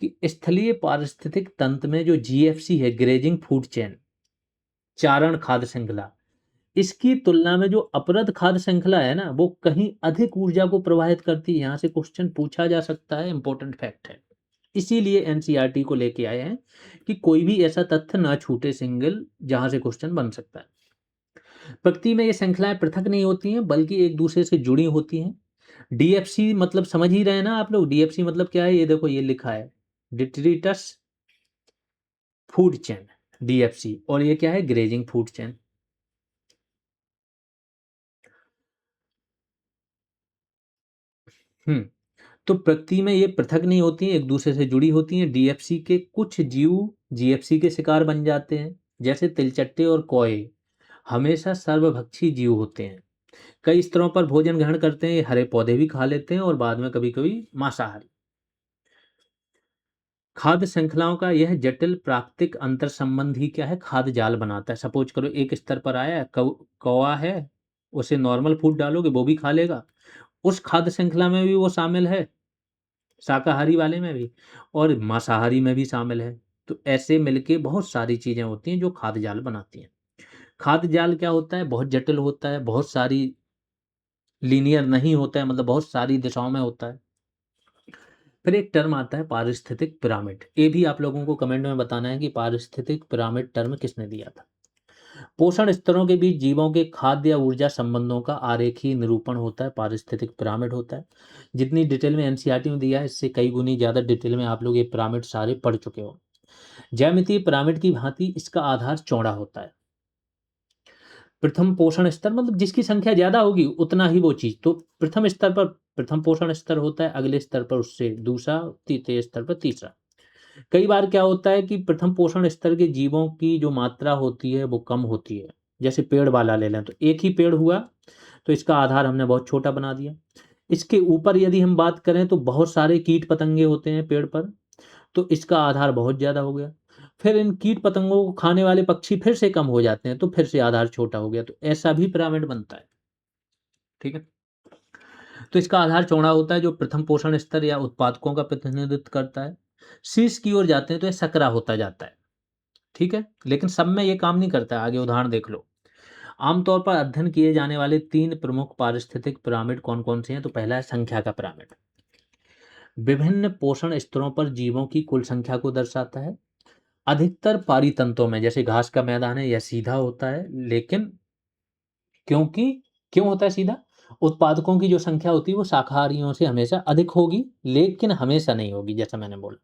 कि स्थलीय पारिस्थितिक तंत्र में जो जीएफसी है, ग्रेजिंग फूड चेन, चारण खाद्य श्रृंखला, इसकी तुलना में जो अपरद खाद्य श्रृंखला है ना, वो कहीं अधिक ऊर्जा को प्रवाहित करती है। यहाँ से क्वेश्चन पूछा जा सकता है, इंपॉर्टेंट फैक्ट है। इसीलिए एनसीईआरटी को लेके आए हैं कि कोई भी ऐसा तथ्य ना छूटे सिंगल, जहां से क्वेश्चन बन सकता है। प्रकृति में ये श्रृंखलाएं पृथक नहीं होती हैं, बल्कि एक दूसरे से जुड़ी होती हैं। डीएफसी मतलब समझ ही रहे हैं ना आप लोग, डीएफसी मतलब क्या है, ये देखो ये लिखा है, डिट्रीटस फूड चेन, डीएफसी। और ये क्या है, ग्रेजिंग फूड चेन। हम्म तो प्रकृति में ये पृथक नहीं होती हैं, एक दूसरे से जुड़ी होती हैं। डीएफसी के कुछ जीव जीएफसी के शिकार बन जाते हैं, जैसे तिलचट्टे और कौए हमेशा सर्वभक्षी जीव होते हैं। कई स्तरों पर भोजन ग्रहण करते हैं, ये हरे पौधे भी खा लेते हैं और बाद में कभी कभी मांसाहारी। खाद्य श्रृंखलाओं का यह जटिल प्राकृतिक अंतर संबंध ही क्या है, खाद्य जाल बनाता है। सपोज करो एक स्तर पर आया है, कौवा है, उसे नॉर्मल फूड डालोगे वो भी खा लेगा, उस खाद्य श्रृंखला में भी वो शामिल है, शाकाहारी वाले में भी, और मांसाहारी में भी शामिल है। तो ऐसे मिलके बहुत सारी चीजें होती हैं जो खाद्य जाल बनाती हैं। खाद्य जाल क्या होता है, बहुत जटिल होता है, बहुत सारी लीनियर नहीं होता है, मतलब बहुत सारी दिशाओं में होता है। फिर एक टर्म आता है पारिस्थितिक पिरामिड। ये भी आप लोगों को कमेंट में बताना है कि पारिस्थितिक पिरामिड टर्म किसने दिया था। पोषण स्तरों के बीच जीवों के खाद्य या ऊर्जा संबंधों का आरेखीय निरूपण होता है, पारिस्थितिक पिरामिड होता है। जितनी डिटेल में एनसीईआरटी में दिया है, इससे कई गुनी ज्यादा डिटेल में आप लोग ये पिरामिड सारे पढ़ चुके हो। ज्यामितीय पिरामिड की भांति इसका आधार चौड़ा होता है। प्रथम पोषण स्तर मतलब जिसकी संख्या ज्यादा होगी उतना ही वो चीज, तो प्रथम स्तर पर प्रथम पोषण स्तर होता है, अगले स्तर पर उससे दूसरा, तीसरे स्तर पर तीसरा। कई बार क्या होता है कि प्रथम पोषण स्तर के जीवों की जो मात्रा होती है वो कम होती है। जैसे पेड़ वाला ले लें तो एक ही पेड़ हुआ, तो इसका आधार हमने बहुत छोटा बना दिया। इसके ऊपर यदि हम बात करें तो बहुत सारे कीट पतंगे होते हैं पेड़ पर, तो इसका आधार बहुत ज़्यादा हो गया। फिर इन कीट पतंगों को खाने वाले पक्षी फिर से कम हो जाते हैं, तो फिर से आधार छोटा हो गया। तो ऐसा भी पिरामिड बनता है। ठीक है। तो इसका आधार चौड़ा होता है, जो प्रथम पोषण स्तर या उत्पादकों का प्रतिनिधित्व करता है। शीर्ष की ओर जाते हैं तो यह सकरा होता जाता है। ठीक है, लेकिन सब में ये काम नहीं करता है। आगे उदाहरण देख लो। आमतौर पर अध्ययन किए जाने वाले तीन प्रमुख पारिस्थितिक पिरामिड कौन कौन से हैं, तो पहला है संख्या का पिरामिड। विभिन्न पोषण स्तरों पर जीवों की कुल संख्या को दर्शाता है। अधिकतर पारितंत्रों में, जैसे घास का मैदान है, यह सीधा होता है, लेकिन क्योंकि क्यों होता है सीधा, उत्पादकों की जो संख्या होती है वो शाकाहारियों से हमेशा अधिक होगी, लेकिन हमेशा नहीं होगी, जैसा मैंने बोला।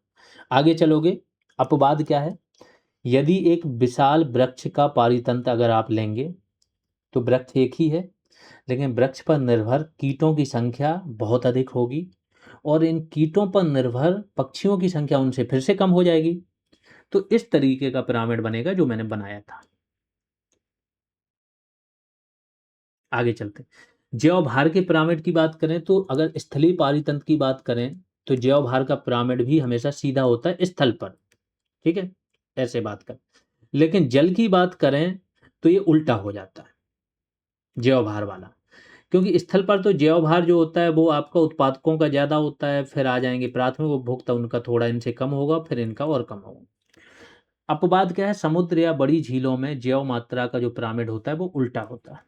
आगे चलोगे, अपवाद क्या है, यदि एक विशाल वृक्ष का पारितंत्र अगर आप लेंगे, तो वृक्ष एक ही है, लेकिन वृक्ष पर निर्भर कीटों की संख्या बहुत अधिक होगी, और इन कीटों पर निर्भर पक्षियों की संख्या उनसे फिर से कम हो जाएगी। तो इस तरीके का पिरामिड बनेगा जो मैंने बनाया था। आगे चलते हैं। जैव भार के पिरामिड की बात करें तो अगर स्थलीय पारितंत्र की बात करें तो जैव भार का पिरामिड भी हमेशा सीधा होता है स्थल पर। ठीक है, ऐसे बात करें। लेकिन जल की बात करें तो ये उल्टा हो जाता है, जैव भार वाला। क्योंकि स्थल पर तो जैव भार जो होता है वो आपका उत्पादकों का ज्यादा होता है, फिर आ जाएंगे प्राथमिक उपभोक्ता, उनका थोड़ा इनसे कम होगा, फिर इनका और कम होगा। अपवाद क्या है, समुद्र या बड़ी झीलों में जैव मात्रा का जो पिरामिड होता है वो उल्टा होता है।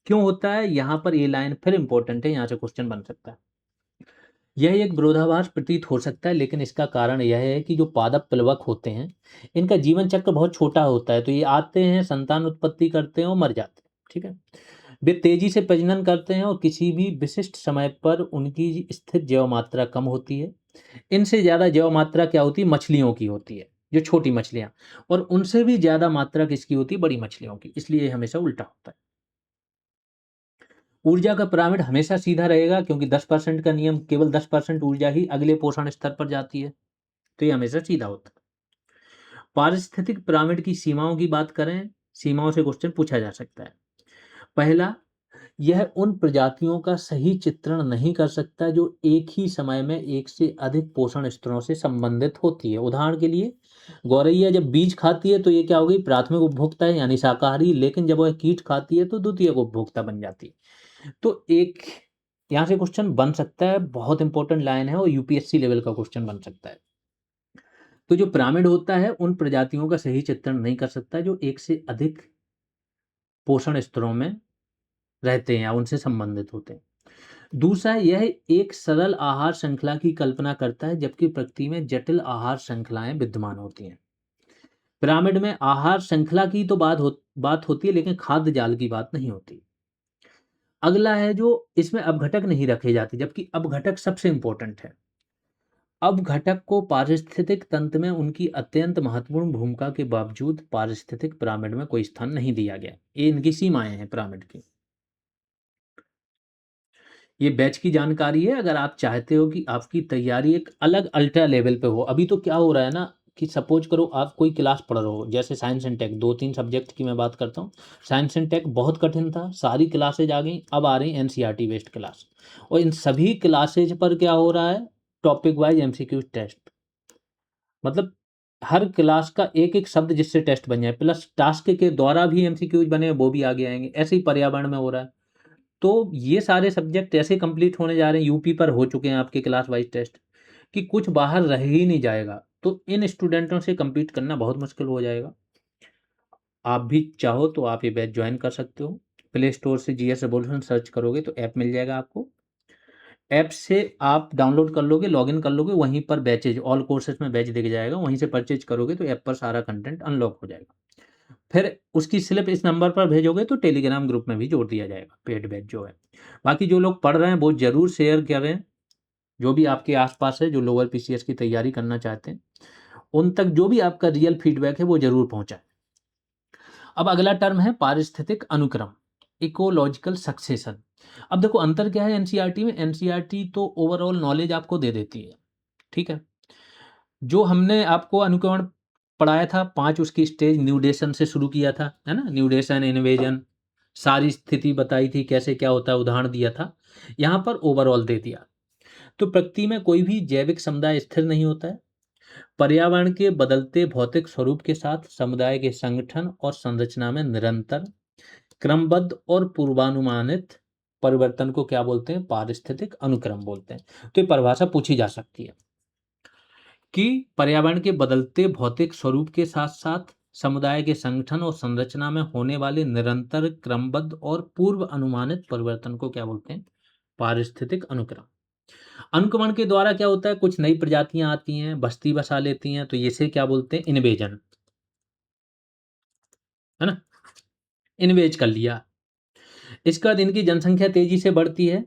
क्यों होता है, यहाँ पर ये लाइन फिर इंपॉर्टेंट है, यहाँ से क्वेश्चन बन सकता है। यह एक विरोधाभास प्रतीत हो सकता है, लेकिन इसका कारण यह है कि जो पादप प्लवक होते हैं, इनका जीवन चक्र बहुत छोटा होता है। तो ये आते हैं, संतान उत्पत्ति करते हैं और मर जाते हैं। ठीक है, वे तेजी से प्रजनन करते हैं और किसी भी विशिष्ट समय पर उनकी स्थित जैव मात्रा कम होती है। इनसे ज्यादा जैव मात्रा क्या होती है, मछलियों की होती है, जो छोटी मछलियां, और उनसे भी ज्यादा मात्रा किसकी होती है, बड़ी मछलियों की। इसलिए ये हमेशा उल्टा होता है। ऊर्जा का पिरामिड हमेशा सीधा रहेगा, क्योंकि 10% का नियम, केवल 10% ऊर्जा ही अगले पोषण स्तर पर जाती है, तो ये हमेशा सीधा होता है। पारिस्थितिक पिरामिड की सीमाओं की बात करें, सीमाओं से क्वेश्चन पूछा जा सकता है। पहला, यह उन प्रजातियों का सही चित्रण नहीं कर सकता जो एक ही समय में एक से अधिक पोषण स्तरों से संबंधित होती है। उदाहरण के लिए गौरैया जब बीज खाती है तो ये क्या हो गई, प्राथमिक उपभोक्ता है यानी शाकाहारी, लेकिन जब वह कीट खाती है तो द्वितीयक उपभोक्ता बन जाती है। तो एक यहाँ से क्वेश्चन बन सकता है, बहुत इंपॉर्टेंट लाइन है और यूपीएससी लेवल का क्वेश्चन बन सकता है। तो जो पिरामिड होता है उन प्रजातियों का सही चित्रण नहीं कर सकता जो एक से अधिक पोषण स्तरों में रहते हैं या उनसे संबंधित होते हैं। दूसरा, यह एक सरल आहार श्रृंखला की कल्पना करता है जबकि प्रकृति में जटिल आहार श्रृंखलाएं विद्यमान होती हैं। पिरामिड में आहार श्रृंखला की तो बात होती है लेकिन खाद्य जाल की बात नहीं होती। अगला है जो इसमें अपघटक नहीं रखे जाते, जबकि अपघटक सबसे इंपॉर्टेंट है। अपघटक को पारिस्थितिक तंत्र में उनकी अत्यंत महत्वपूर्ण भूमिका के बावजूद पारिस्थितिक पिरामिड में कोई स्थान नहीं दिया गया। ये इनकी सीमाएं हैं पिरामिड की। ये बैच की जानकारी है, अगर आप चाहते हो कि आपकी तैयारी एक अलग अल्ट्रा लेवल पे हो। अभी तो क्या हो रहा है ना कि सपोज करो आप कोई क्लास पढ़ रहे हो, जैसे साइंस एंड टेक, 2-3 सब्जेक्ट की मैं बात करता हूँ। साइंस एंड टेक बहुत कठिन था, सारी क्लासेज आ गई, अब आ रही एनसीईआरटी बेस्ड क्लास। और इन सभी क्लासेज पर क्या हो रहा है, टॉपिक वाइज एमसीक्यू टेस्ट। मतलब हर क्लास का एक एक शब्द जिससे टेस्ट बन जाए, प्लस टास्क के द्वारा भी एमसीक्यूज बने वो भी आगे आएंगे। ऐसे ही पर्यावरण में हो रहा है। तो ये सारे सब्जेक्ट ऐसे कंप्लीट होने जा रहे हैं, यूपी पर हो चुके हैं आपके क्लास वाइज टेस्ट, कि कुछ बाहर रह ही नहीं जाएगा। तो इन स्टूडेंटों से compete करना बहुत मुश्किल हो जाएगा। आप भी चाहो तो आप ये बैच ज्वाइन कर सकते हो। प्ले स्टोर से जीएस रेवोल्यूशन सर्च करोगे तो ऐप मिल जाएगा आपको। ऐप से आप डाउनलोड कर लोगे, लॉगिन कर लोगे, वहीं पर बैचेज ऑल कोर्सेज में बैच दिख जाएगा, वहीं से परचेज करोगे तो ऐप पर सारा कंटेंट अनलॉक हो जाएगा। फिर उसकी स्लिप इस नंबर पर भेजोगे तो टेलीग्राम ग्रुप में भी जोड़ दिया जाएगा पेड बैच जो है। बाकी जो लोग पढ़ रहे हैं वो जरूर शेयर करें, जो भी आपके आसपास है जो लोअर पीसीएस की तैयारी करना चाहते हैं, उन तक जो भी आपका रियल फीडबैक है वो जरूर पहुंचाएं। अब अगला टर्म है पारिस्थितिक अनुक्रम, इकोलॉजिकल सक्सेशन। अब देखो अंतर क्या है एनसीईआरटी में। एनसीईआरटी तो ओवरऑल नॉलेज आपको दे देती है, ठीक है। जो हमने आपको अनुक्रमण पढ़ाया था, 5 उसकी स्टेज न्यूडेशन से शुरू किया था, है ना, न्यूडेशन, इन्वेजन, सारी स्थिति बताई थी कैसे क्या होता है, उदाहरण दिया था। यहाँ पर ओवरऑल दे दिया। तो प्रकृति में कोई भी जैविक समुदाय स्थिर नहीं होता है। पर्यावरण के बदलते भौतिक स्वरूप के साथ समुदाय के संगठन और संरचना में निरंतर, क्रमबद्ध और पूर्वानुमानित परिवर्तन को क्या बोलते हैं, पारिस्थितिक अनुक्रम बोलते हैं। तो ये परिभाषा पूछी जा सकती है कि पर्यावरण के बदलते भौतिक स्वरूप के साथ साथ समुदाय के संगठन और संरचना में होने वाले निरंतर, क्रमबद्ध और पूर्व अनुमानित परिवर्तन को क्या बोलते हैं, पारिस्थितिक अनुक्रम। अनुक्रमण के द्वारा क्या होता है, कुछ नई प्रजातियां आती हैं, बस्ती बसा लेती हैं, तो इसे क्या बोलते हैं, इन्वेजन, है ना, इन्वेज कर लिया। इसके बाद इनकी जनसंख्या तेजी से बढ़ती है,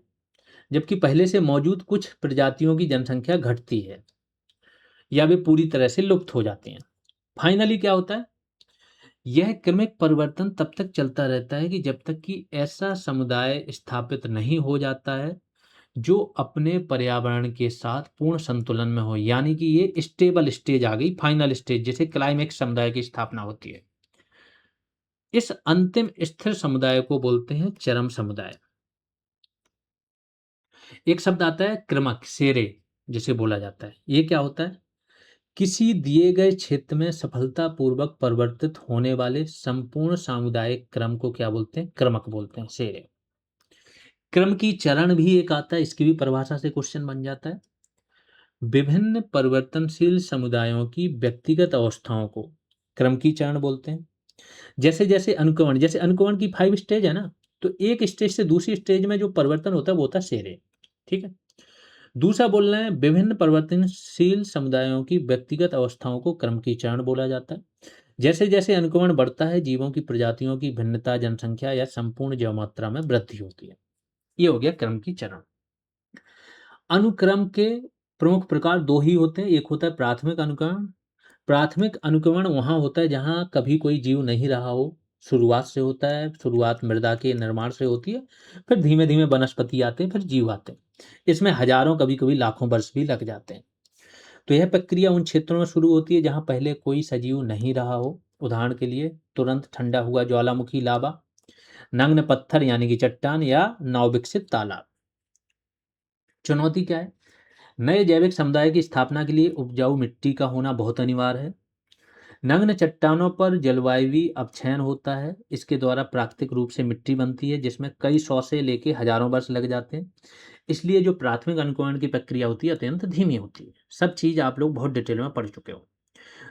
जबकि पहले से मौजूद कुछ प्रजातियों की जनसंख्या घटती है या वे पूरी तरह से लुप्त हो जाती हैं। फाइनली क्या होता है, यह क्रमिक परिवर्तन तब तक चलता रहता है कि जब तक कि ऐसा समुदाय स्थापित नहीं हो जाता है जो अपने पर्यावरण के साथ पूर्ण संतुलन में हो। यानी कि ये स्टेबल स्टेज आ गई, फाइनल स्टेज, जैसे क्लाइमेक्स समुदाय की स्थापना होती है। इस अंतिम स्थिर समुदाय को बोलते हैं चरम समुदाय। एक शब्द आता है क्रमक, सेरे जिसे बोला जाता है। ये क्या होता है, किसी दिए गए क्षेत्र में सफलतापूर्वक परिवर्तित होने वाले संपूर्ण सामुदायिक क्रम को क्या बोलते हैं, क्रमक बोलते हैं, सेरे। क्रम की चरण भी एक आता है, इसकी भी परिभाषा से क्वेश्चन बन जाता है। विभिन्न परिवर्तनशील समुदायों की व्यक्तिगत अवस्थाओं को क्रम की चरण बोलते हैं। जैसे जैसे अनुक्रमण, जैसे अनुक्रमण की 5 स्टेज है ना, तो एक स्टेज से दूसरी स्टेज में जो परिवर्तन होता है वो होता है सेरे, ठीक है। दूसरा बोल रहे हैं, विभिन्न परिवर्तनशील समुदायों की व्यक्तिगत अवस्थाओं को क्रम की चरण बोला जाता है। जैसे जैसे अनुक्रमण बढ़ता है जीवों की प्रजातियों की भिन्नता, जनसंख्या या संपूर्ण जैव मात्रा में वृद्धि होती है। ये हो गया क्रम की चरण। अनुक्रम के प्रमुख प्रकार 2 ही होते हैं। एक होता है प्राथमिक अनुक्रमण। प्राथमिक अनुक्रमण वहाँ होता है जहाँ कभी कोई जीव नहीं रहा हो, शुरुआत से होता है, शुरुआत मृदा के निर्माण से होती है, फिर धीमे धीमे वनस्पति आते हैं, फिर जीव आते हैं। इसमें हजारों, कभी कभी लाखों वर्ष भी लग जाते हैं। तो यह प्रक्रिया उन क्षेत्रों में शुरू होती है जहाँ पहले कोई सजीव नहीं रहा हो। उदाहरण के लिए तुरंत ठंडा हुआ ज्वालामुखी लावा, नग्न पत्थर यानी कि चट्टान, या नवविकसित तालाब। चुनौती क्या है? नए जैविक समुदाय की स्थापना के लिए उपजाऊ मिट्टी का होना बहुत अनिवार्य है। नग्न चट्टानों पर जलवायवी अपक्षयन होता है, इसके द्वारा प्राकृतिक रूप से मिट्टी बनती है जिसमें कई सौ से लेकर हजारों वर्ष लग जाते हैं। इसलिए जो प्राथमिक अनुकूलन की प्रक्रिया होती है अत्यंत धीमी होती है। सब चीज़ आप लोग बहुत डिटेल में पढ़ चुके हो।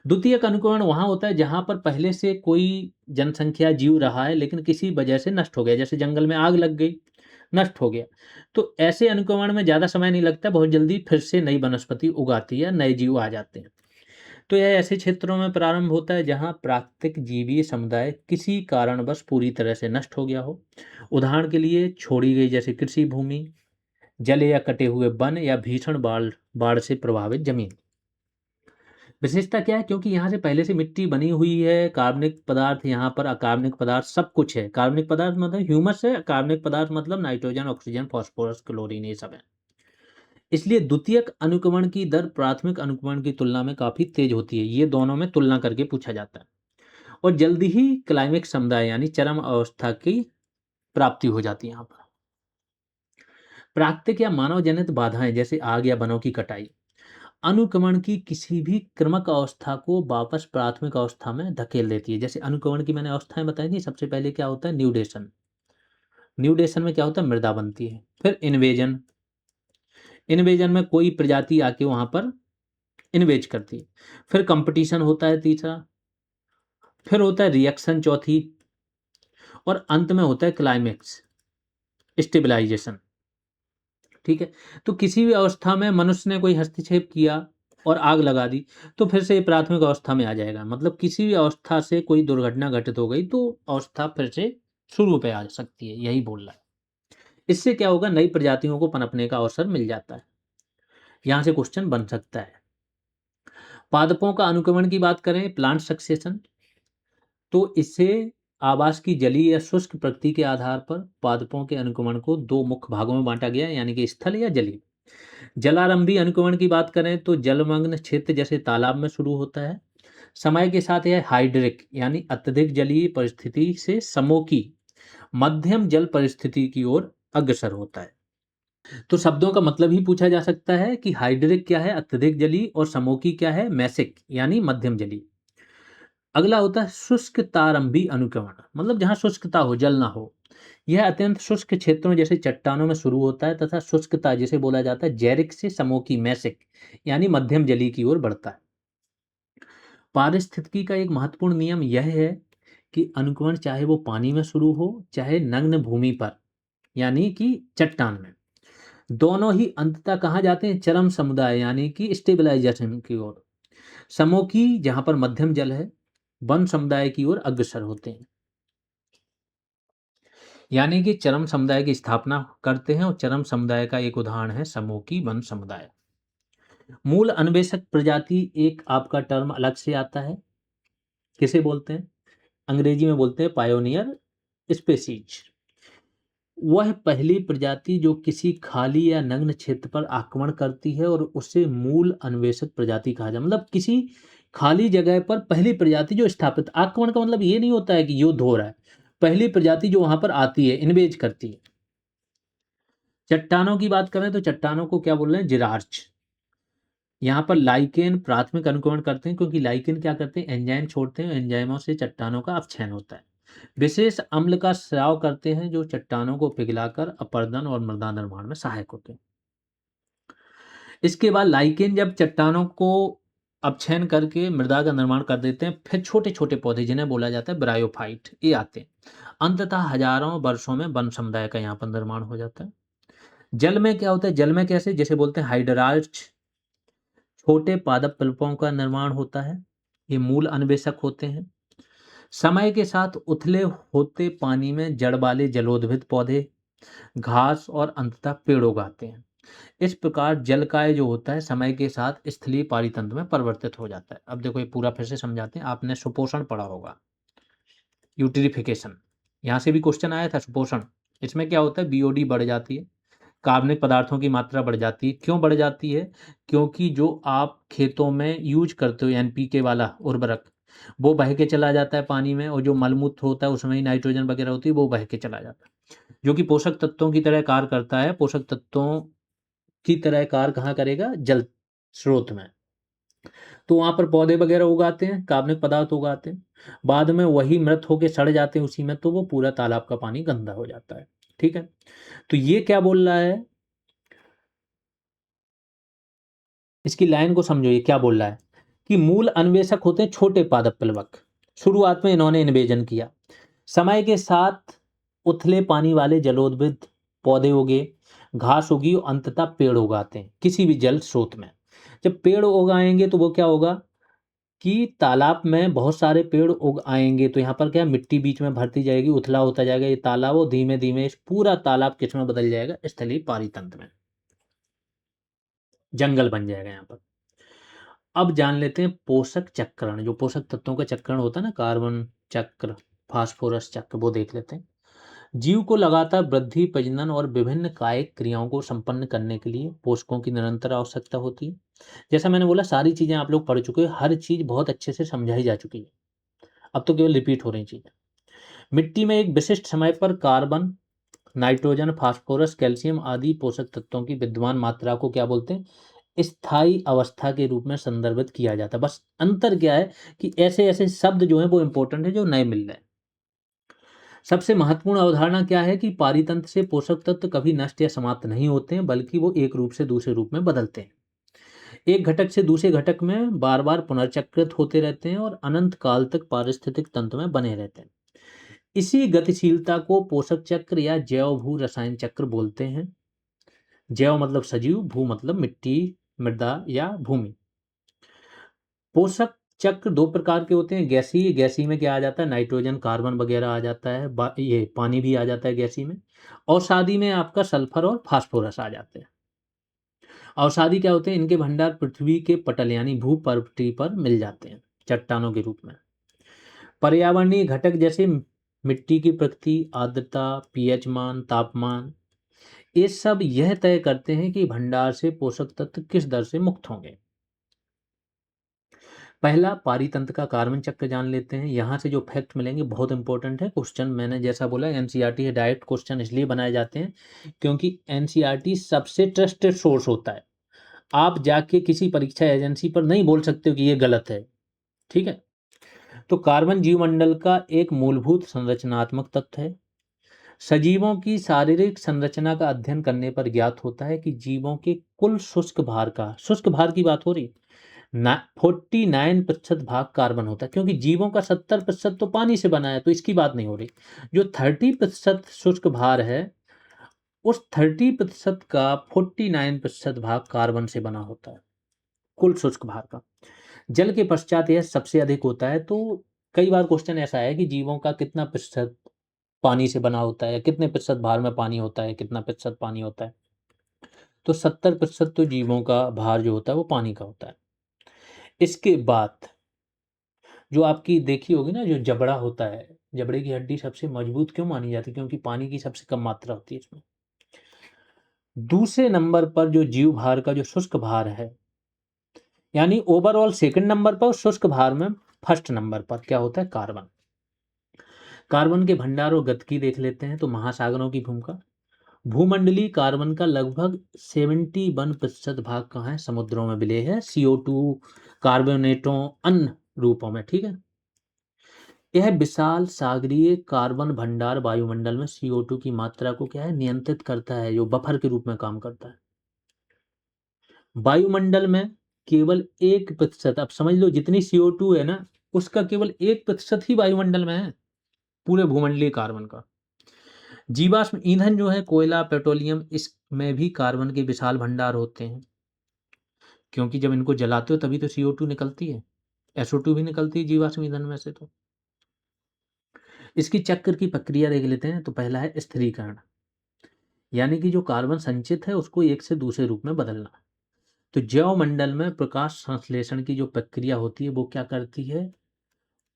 द्वितीयक अनुकरण वहाँ होता है जहाँ पर पहले से कोई जनसंख्या जीव रहा है लेकिन किसी वजह से नष्ट हो गया, जैसे जंगल में आग लग गई, नष्ट हो गया। तो ऐसे अनुकरण में ज़्यादा समय नहीं लगता, बहुत जल्दी फिर से नई वनस्पति उगाती है, नए जीव आ जाते हैं। तो यह ऐसे क्षेत्रों में प्रारंभ होता है जहाँ प्राकृतिक जीवीय समुदाय किसी कारणवश पूरी तरह से नष्ट हो गया हो। उदाहरण के लिए छोड़ी गई जैसे कृषि भूमि, जल या कटे हुए वन, या भीषण बाढ़ बाढ़ से प्रभावित जमीन। विशेषता क्या है? क्योंकि यहाँ से पहले से मिट्टी बनी हुई है, कार्बनिक पदार्थ यहाँ पर, अकार्बनिक पदार्थ सब कुछ है। कार्बनिक पदार्थ मतलब ह्यूमस है, कार्बनिक पदार्थ मतलब नाइट्रोजन, ऑक्सीजन, फास्फोरस, क्लोरीन, ये सब है। इसलिए द्वितीयक अनुक्रमण की दर प्राथमिक अनुक्रमण की तुलना में काफी तेज होती है। ये दोनों में तुलना करके पूछा जाता है। और जल्दी ही क्लाइमेक्स समुदाय यानी चरम अवस्था की प्राप्ति हो जाती है यहाँ पर। प्राकृतिक या मानव जनित बाधाएं जैसे आग या वनों की कटाई अनुक्रमण की किसी भी क्रमक अवस्था को वापस प्राथमिक अवस्था में धकेल देती है। जैसे अनुक्रमण की मैंने अवस्थाएं बताई थी, सबसे पहले क्या होता है? न्यूडेशन। न्यूडेशन में क्या होता है? मृदा बनती है। फिर इन्वेजन, इन्वेजन में कोई प्रजाति आके वहां पर इन्वेज करती है। फिर कंपटीशन होता है तीसरा। फिर होता है रिएक्शन चौथी। और अंत में होता है क्लाइमेक्स, स्टेबलाइजेशन। ठीक है। तो किसी भी अवस्था में मनुष्य ने कोई हस्तक्षेप किया और आग लगा दी तो फिर से ये प्राथमिक अवस्था में आ जाएगा। मतलब किसी भी अवस्था से कोई दुर्घटना घटित हो गई तो अवस्था फिर से शुरू पे आ सकती है, यही बोल रहा है। इससे क्या होगा? नई प्रजातियों को पनपने का अवसर मिल जाता है। यहां से क्वेश्चन बन सकता है। पादपों का अनुक्रमण की बात करें, प्लांट सक्सेशन, तो इससे आवास की जलीय या शुष्क प्रकृति के आधार पर पादपों के अनुक्रमण को दो मुख्य भागों में बांटा गया है, यानी कि स्थल या जलीय। जलारंभी अनुक्रमण की बात करें तो जलमग्न क्षेत्र जैसे तालाब में शुरू होता है। समय के साथ यह हाइड्रिक यानी अत्यधिक जलीय परिस्थिति से समोकी मध्यम जल परिस्थिति की ओर अग्रसर होता है। तो शब्दों का मतलब ही पूछा जा सकता है कि हाइड्रिक क्या है? अत्यधिक जलीय, और समोकी क्या है? मैसिक यानी मध्यम जलीय। अगला होता है शुष्क तारंभी अनुक्रमण, मतलब जहां शुष्कता हो, जल ना हो। यह अत्यंत शुष्क क्षेत्रों जैसे चट्टानों में शुरू होता है तथा शुष्कता जिसे बोला जाता है जैरिक से समोकी मैसिक यानी मध्यम जलीय की ओर बढ़ता है। पारिस्थितिकी का एक महत्वपूर्ण नियम यह है कि अनुक्रमण चाहे वो पानी में शुरू हो चाहे नग्न भूमि पर यानी कि चट्टान में, दोनों ही अंततः कहाँ जाते हैं? चरम समुदाय यानी कि स्टेबलाइजेशन की ओर। समोकी जहां पर मध्यम जल है, वन समुदाय की ओर अग्रसर होते हैं। यानी कि चरम समुदाय की स्थापना करते हैं, और चरम समुदाय का एक उदाहरण है समूह वन समुदाय। मूल अन्वेषक प्रजाति एक आपका टर्म अलग से आता है, किसे बोलते हैं? अंग्रेजी में बोलते हैं पायोनियर स्पेसीज। वह पहली प्रजाति जो किसी खाली या नग्न क्षेत्र पर आक्रमण करती है और उसे मूल अन्वेषक प्रजाति कहा जाए। मतलब किसी खाली जगह पर पहली प्रजाति जो स्थापित, आक्रमण का मतलब ये नहीं होता है कि युद्ध हो रहा है, पहली प्रजाति जो वहां पर आती है, इन्वेज करती है। चट्टानों की बात करें तो चट्टानों को क्या बोल रहे हैं? जिरार्च। यहाँ पर लाइकेन प्राथमिक अनुक्रमण करते हैं, क्योंकि लाइकेन क्या करते हैं? एंजाइम छोड़ते हैं, एंजाइमों से चट्टानों का अपक्षयन होता है। विशेष अम्ल का स्राव करते हैं जो चट्टानों को पिघलाकर अपरदन और मृदा निर्माण में सहायक होते हैं। इसके बाद लाइकेन जब चट्टानों को अपक्षयन करके मृदा का निर्माण कर देते हैं, फिर छोटे छोटे पौधे जिन्हें बोला जाता है ब्रायोफाइट, ये आते हैं। अंततः हजारों वर्षों में वन समुदाय का यहाँ पर निर्माण हो जाता है। जल में क्या होता है? जल में कैसे? जैसे बोलते हैं हाइड्रार्च, छोटे पादप पल्पों का निर्माण होता है, ये मूल अन्वेषक होते हैं। समय के साथ उथले होते पानी में जड़ वाले जलोद्भिद पौधे, घास और अंततः पेड़ उगाते हैं। इस प्रकार जलकाय जो होता है समय के साथ स्थलीय पारितंत्र में परिवर्तित हो जाता है। अब देखो ये पूरा फिर से समझाते हैं। आपने सुपोषण पढ़ा होगा, यूट्रिफिकेशन, यहाँ से भी क्वेश्चन आया था। सुपोषण, इसमें क्या होता है? बीओडी बढ़ जाती है, कार्बनिक पदार्थों की मात्रा बढ़ जाती है। क्यों बढ़ जाती है? क्योंकि जो आप खेतों में यूज करते हो एनपीके वाला उर्वरक, वो बह के चला जाता है पानी में, और जो मलमूत्र होता है उसमें ही नाइट्रोजन वगैरह होती है, वो बह के चला जाता है, जो कि पोषक तत्वों की तरह कार्य करता है। पोषक तत्वों की तरह कार्य कहाँ करेगा? जल स्रोत में। तो वहाँ पर पौधे वगैरह उगाते हैं, कार्बनिक पदार्थ उगाते हैं, बाद में वही मृत होके सड़ जाते हैं उसी में, तो वो पूरा तालाब का पानी गंदा हो जाता है। ठीक है, तो ये क्या बोल रहा है, इसकी लाइन को समझो, ये क्या बोल रहा है कि मूल अन्वेषक होते हैं छोटे पादप प्लवक। शुरुआत में इन्होंने इन्वेजन किया, समय के साथ उथले पानी वाले जलोद्भिद पौधे उगे, घास उगी और अंततः पेड़ उगाते हैं किसी भी जल स्रोत में। जब पेड़ उगाएंगे तो वो क्या होगा कि तालाब में बहुत सारे पेड़ उग आएंगे, तो यहाँ पर क्या है, मिट्टी बीच में भरती जाएगी, उथला होता जाएगा ये तालाब, और धीमे धीमे इस पूरा तालाब किस में बदल जाएगा? स्थलीय पारितंत्र में, जंगल बन जाएगा यहाँ पर। अब जान लेते हैं पोषक चक्रण, जो पोषक तत्वों का चक्रण होता है ना, कार्बन चक्र, फास्फोरस चक्र, वो देख लेते हैं। जीव को लगातार वृद्धि, प्रजनन और विभिन्न कायिक क्रियाओं को संपन्न करने के लिए पोषकों की निरंतर आवश्यकता होती है। जैसा मैंने बोला, सारी चीजें आप लोग पढ़ चुके हैं, हर चीज बहुत अच्छे से समझाई जा चुकी है, अब तो केवल रिपीट हो रही चीजें। मिट्टी में एक विशिष्ट समय पर कार्बन, नाइट्रोजन, फास्फोरस, कैल्शियम आदि पोषक तत्वों की विद्यमान मात्रा को क्या बोलते हैं? स्थायी अवस्था के रूप में संदर्भित किया जाता है। बस अंतर क्या है कि ऐसे ऐसे शब्द जो हैं वो इंपॉर्टेंट है, जो नए मिल रहे हैं। सबसे महत्वपूर्ण अवधारणा क्या है कि पारितंत्र से पोषक तत्व कभी नष्ट या समाप्त नहीं होते हैं, बल्कि वो एक रूप से दूसरे रूप में बदलते हैं, एक घटक से दूसरे घटक में बार बार पुनर्चक्रित होते रहते हैं और अनंत काल तक पारिस्थितिक तंत्र में बने रहते हैं। इसी गतिशीलता को पोषक चक्र या जैव भू रसायन चक्र बोलते हैं। जैव मतलब सजीव, भू मतलब मिट्टी, मृदा या भूमि। पोषक चक्र दो प्रकार के होते हैं, गैसीय, गैसीय में क्या आ जाता है? नाइट्रोजन, कार्बन वगैरह आ जाता है, ये पानी भी आ जाता है गैसीय में। औषधि में आपका सल्फर और फास्फोरस आ जाते हैं। औषधि क्या होते हैं? इनके भंडार पृथ्वी के पटल यानी भूपृष्ठ पर मिल जाते हैं चट्टानों के रूप में। पर्यावरणीय घटक जैसे मिट्टी की प्रकृति, आर्द्रता, पीएच मान, तापमान, ये सब यह तय करते हैं कि भंडार से पोषक तत्व किस दर से मुक्त होंगे। पहला पारितंत्र का कार्बन चक्र जान लेते हैं। यहाँ से जो फैक्ट मिलेंगे बहुत इंपॉर्टेंट है। क्वेश्चन मैंने जैसा बोला, एनसीईआरटी है, डायरेक्ट क्वेश्चन इसलिए बनाए जाते हैं क्योंकि एनसीईआरटी सबसे ट्रस्टेड सोर्स होता है। आप जाके किसी परीक्षा एजेंसी पर नहीं बोल सकते हो कि ये गलत है। ठीक है, तो कार्बन जीवमंडल का एक मूलभूत संरचनात्मक तत्व है। सजीवों की शारीरिक संरचना का अध्ययन करने पर ज्ञात होता है कि जीवों के कुल शुष्क भार का, शुष्क भार की बात हो रही, 49% भाग कार्बन होता है, क्योंकि जीवों का 70% तो पानी से बना है, तो इसकी बात नहीं हो रही। जो 30% शुष्क भार है, उस 30% का 49% भाग कार्बन से बना होता है, कुल शुष्क भार का। जल के पश्चात यह सबसे अधिक होता है। तो कई बार क्वेश्चन ऐसा है कि जीवों का कितना प्रतिशत पानी से बना होता है, कितने प्रतिशत भार में पानी होता है, कितना प्रतिशत पानी होता है, तो 70% तो जीवों का भार जो होता है वो पानी का होता है। इसके बाद जो आपकी देखी होगी ना, जो जबड़ा होता है, जबड़े की हड्डी सबसे मजबूत क्यों मानी जाती है? क्योंकि पानी की सबसे कम मात्रा होती है इसमें। दूसरे नंबर पर जो जीव भार का जो शुष्क भार है, यानी ओवरऑल सेकंड नंबर पर, शुष्क भार में फर्स्ट नंबर पर क्या होता है? कार्बन। कार्बन के भंडार और गतिकी देख लेते हैं। तो महासागरों की भूमिका, भूमंडलीय कार्बन का लगभग 71% भाग कहाँ है? समुद्रों में विलेय है, CO2, कार्बोनेटों, अन्य रूपों में। ठीक है, यह विशाल सागरीय कार्बन भंडार वायुमंडल में CO2 की मात्रा को क्या है? नियंत्रित करता है, जो बफर के रूप में काम करता है। वायुमंडल में केवल 1%, अब समझ लो जितनी CO2 है ना, उसका केवल 1% ही वायुमंडल में है, पूरे भूमंडलीय कार्बन का। जीवाश्म ईंधन जो है, कोयला, पेट्रोलियम, इसमें भी कार्बन के विशाल भंडार होते हैं, क्योंकि जब इनको जलाते हो तभी तो CO2 निकलती है, SO2 भी निकलती है जीवाश्म ईंधन में से। तो इसकी चक्र की प्रक्रिया देख लेते हैं। तो पहला है स्थिरीकरण, यानी कि जो कार्बन संचित है उसको एक से दूसरे रूप में बदलना। तो जैव मंडल में प्रकाश संश्लेषण की जो प्रक्रिया होती है वो क्या करती है?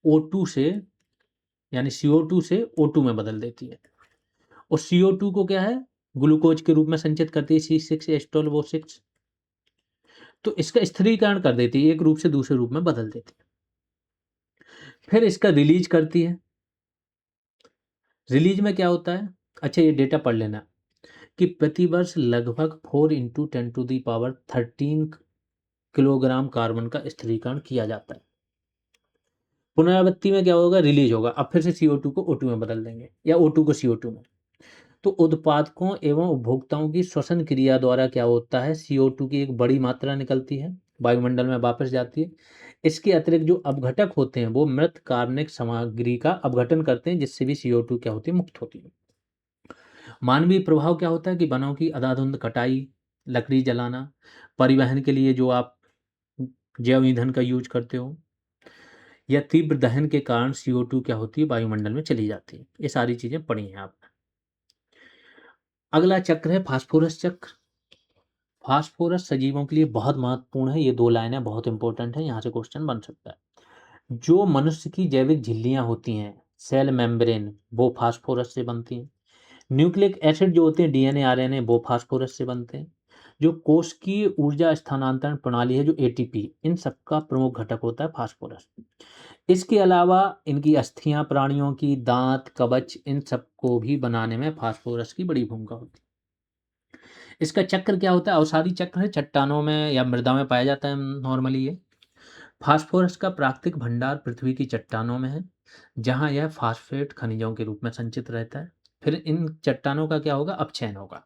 O2 से, यानी CO2 से O2 में बदल देती है, और CO2 को क्या है? ग्लूकोज के रूप में संचित करती है, C6H12O6। तो इसका स्थिरीकरण कर देती है, एक रूप से दूसरे रूप में बदल देती है। फिर इसका रिलीज करती है। रिलीज में क्या होता है, अच्छा ये डेटा पढ़ लेना कि प्रतिवर्ष लगभग 4 × 10⁻13 किलोग्राम कार्बन का स्थिरीकरण किया जाता है। पुनरावृत्ति में क्या होगा, रिलीज होगा, अब फिर से CO2 को O2 में बदल देंगे या O2 को CO2 में। तो उत्पादकों एवं उपभोक्ताओं की श्वसन क्रिया द्वारा क्या होता है, CO2 की एक बड़ी मात्रा निकलती है, वायुमंडल में वापस जाती है। इसके अतिरिक्त जो अपघटक होते हैं वो मृत कार्बनिक सामग्री का अपघटन करते हैं, जिससे भी CO2 क्या होती है, मुक्त होती है। मानवीय प्रभाव क्या होता है कि वनों की अंधाधुंध कटाई, लकड़ी जलाना, परिवहन के लिए जो आप जैव ईंधन का यूज करते हो, या तीव्र दहन के कारण CO2 क्या होती है, वायुमंडल में चली जाती है। ये सारी चीजें पढ़ी हैं आपने। अगला चक्र है फास्फोरस चक्र। फास्फोरस सजीवों के लिए बहुत महत्वपूर्ण है। ये 2 लाइनें बहुत इंपॉर्टेंट है, यहाँ से क्वेश्चन बन सकता है। जो मनुष्य की जैविक झिल्लियां होती हैं, सेल मेम्ब्रेन, वो फास्फोरस से बनती हैं। न्यूक्लिक एसिड जो होते हैं, DNA RNA, वो फास्फोरस से बनते हैं। जो कोशिकीय ऊर्जा स्थानांतरण प्रणाली है, जो ATP, इन सबका प्रमुख घटक होता है फास्फोरस। इसके अलावा इनकी अस्थियां, प्राणियों की दांत, कवच, इन सबको भी बनाने में फास्फोरस की बड़ी भूमिका होती है। इसका चक्र क्या होता है, अवसादी चक्र है, चट्टानों में या मृदा में पाया जाता है नॉर्मली। ये फास्फोरस का प्राकृतिक भंडार पृथ्वी की चट्टानों में है, जहां यह फास्फेट खनिजों के रूप में संचित रहता है। फिर इन चट्टानों का क्या होगा, अपक्षयन होगा।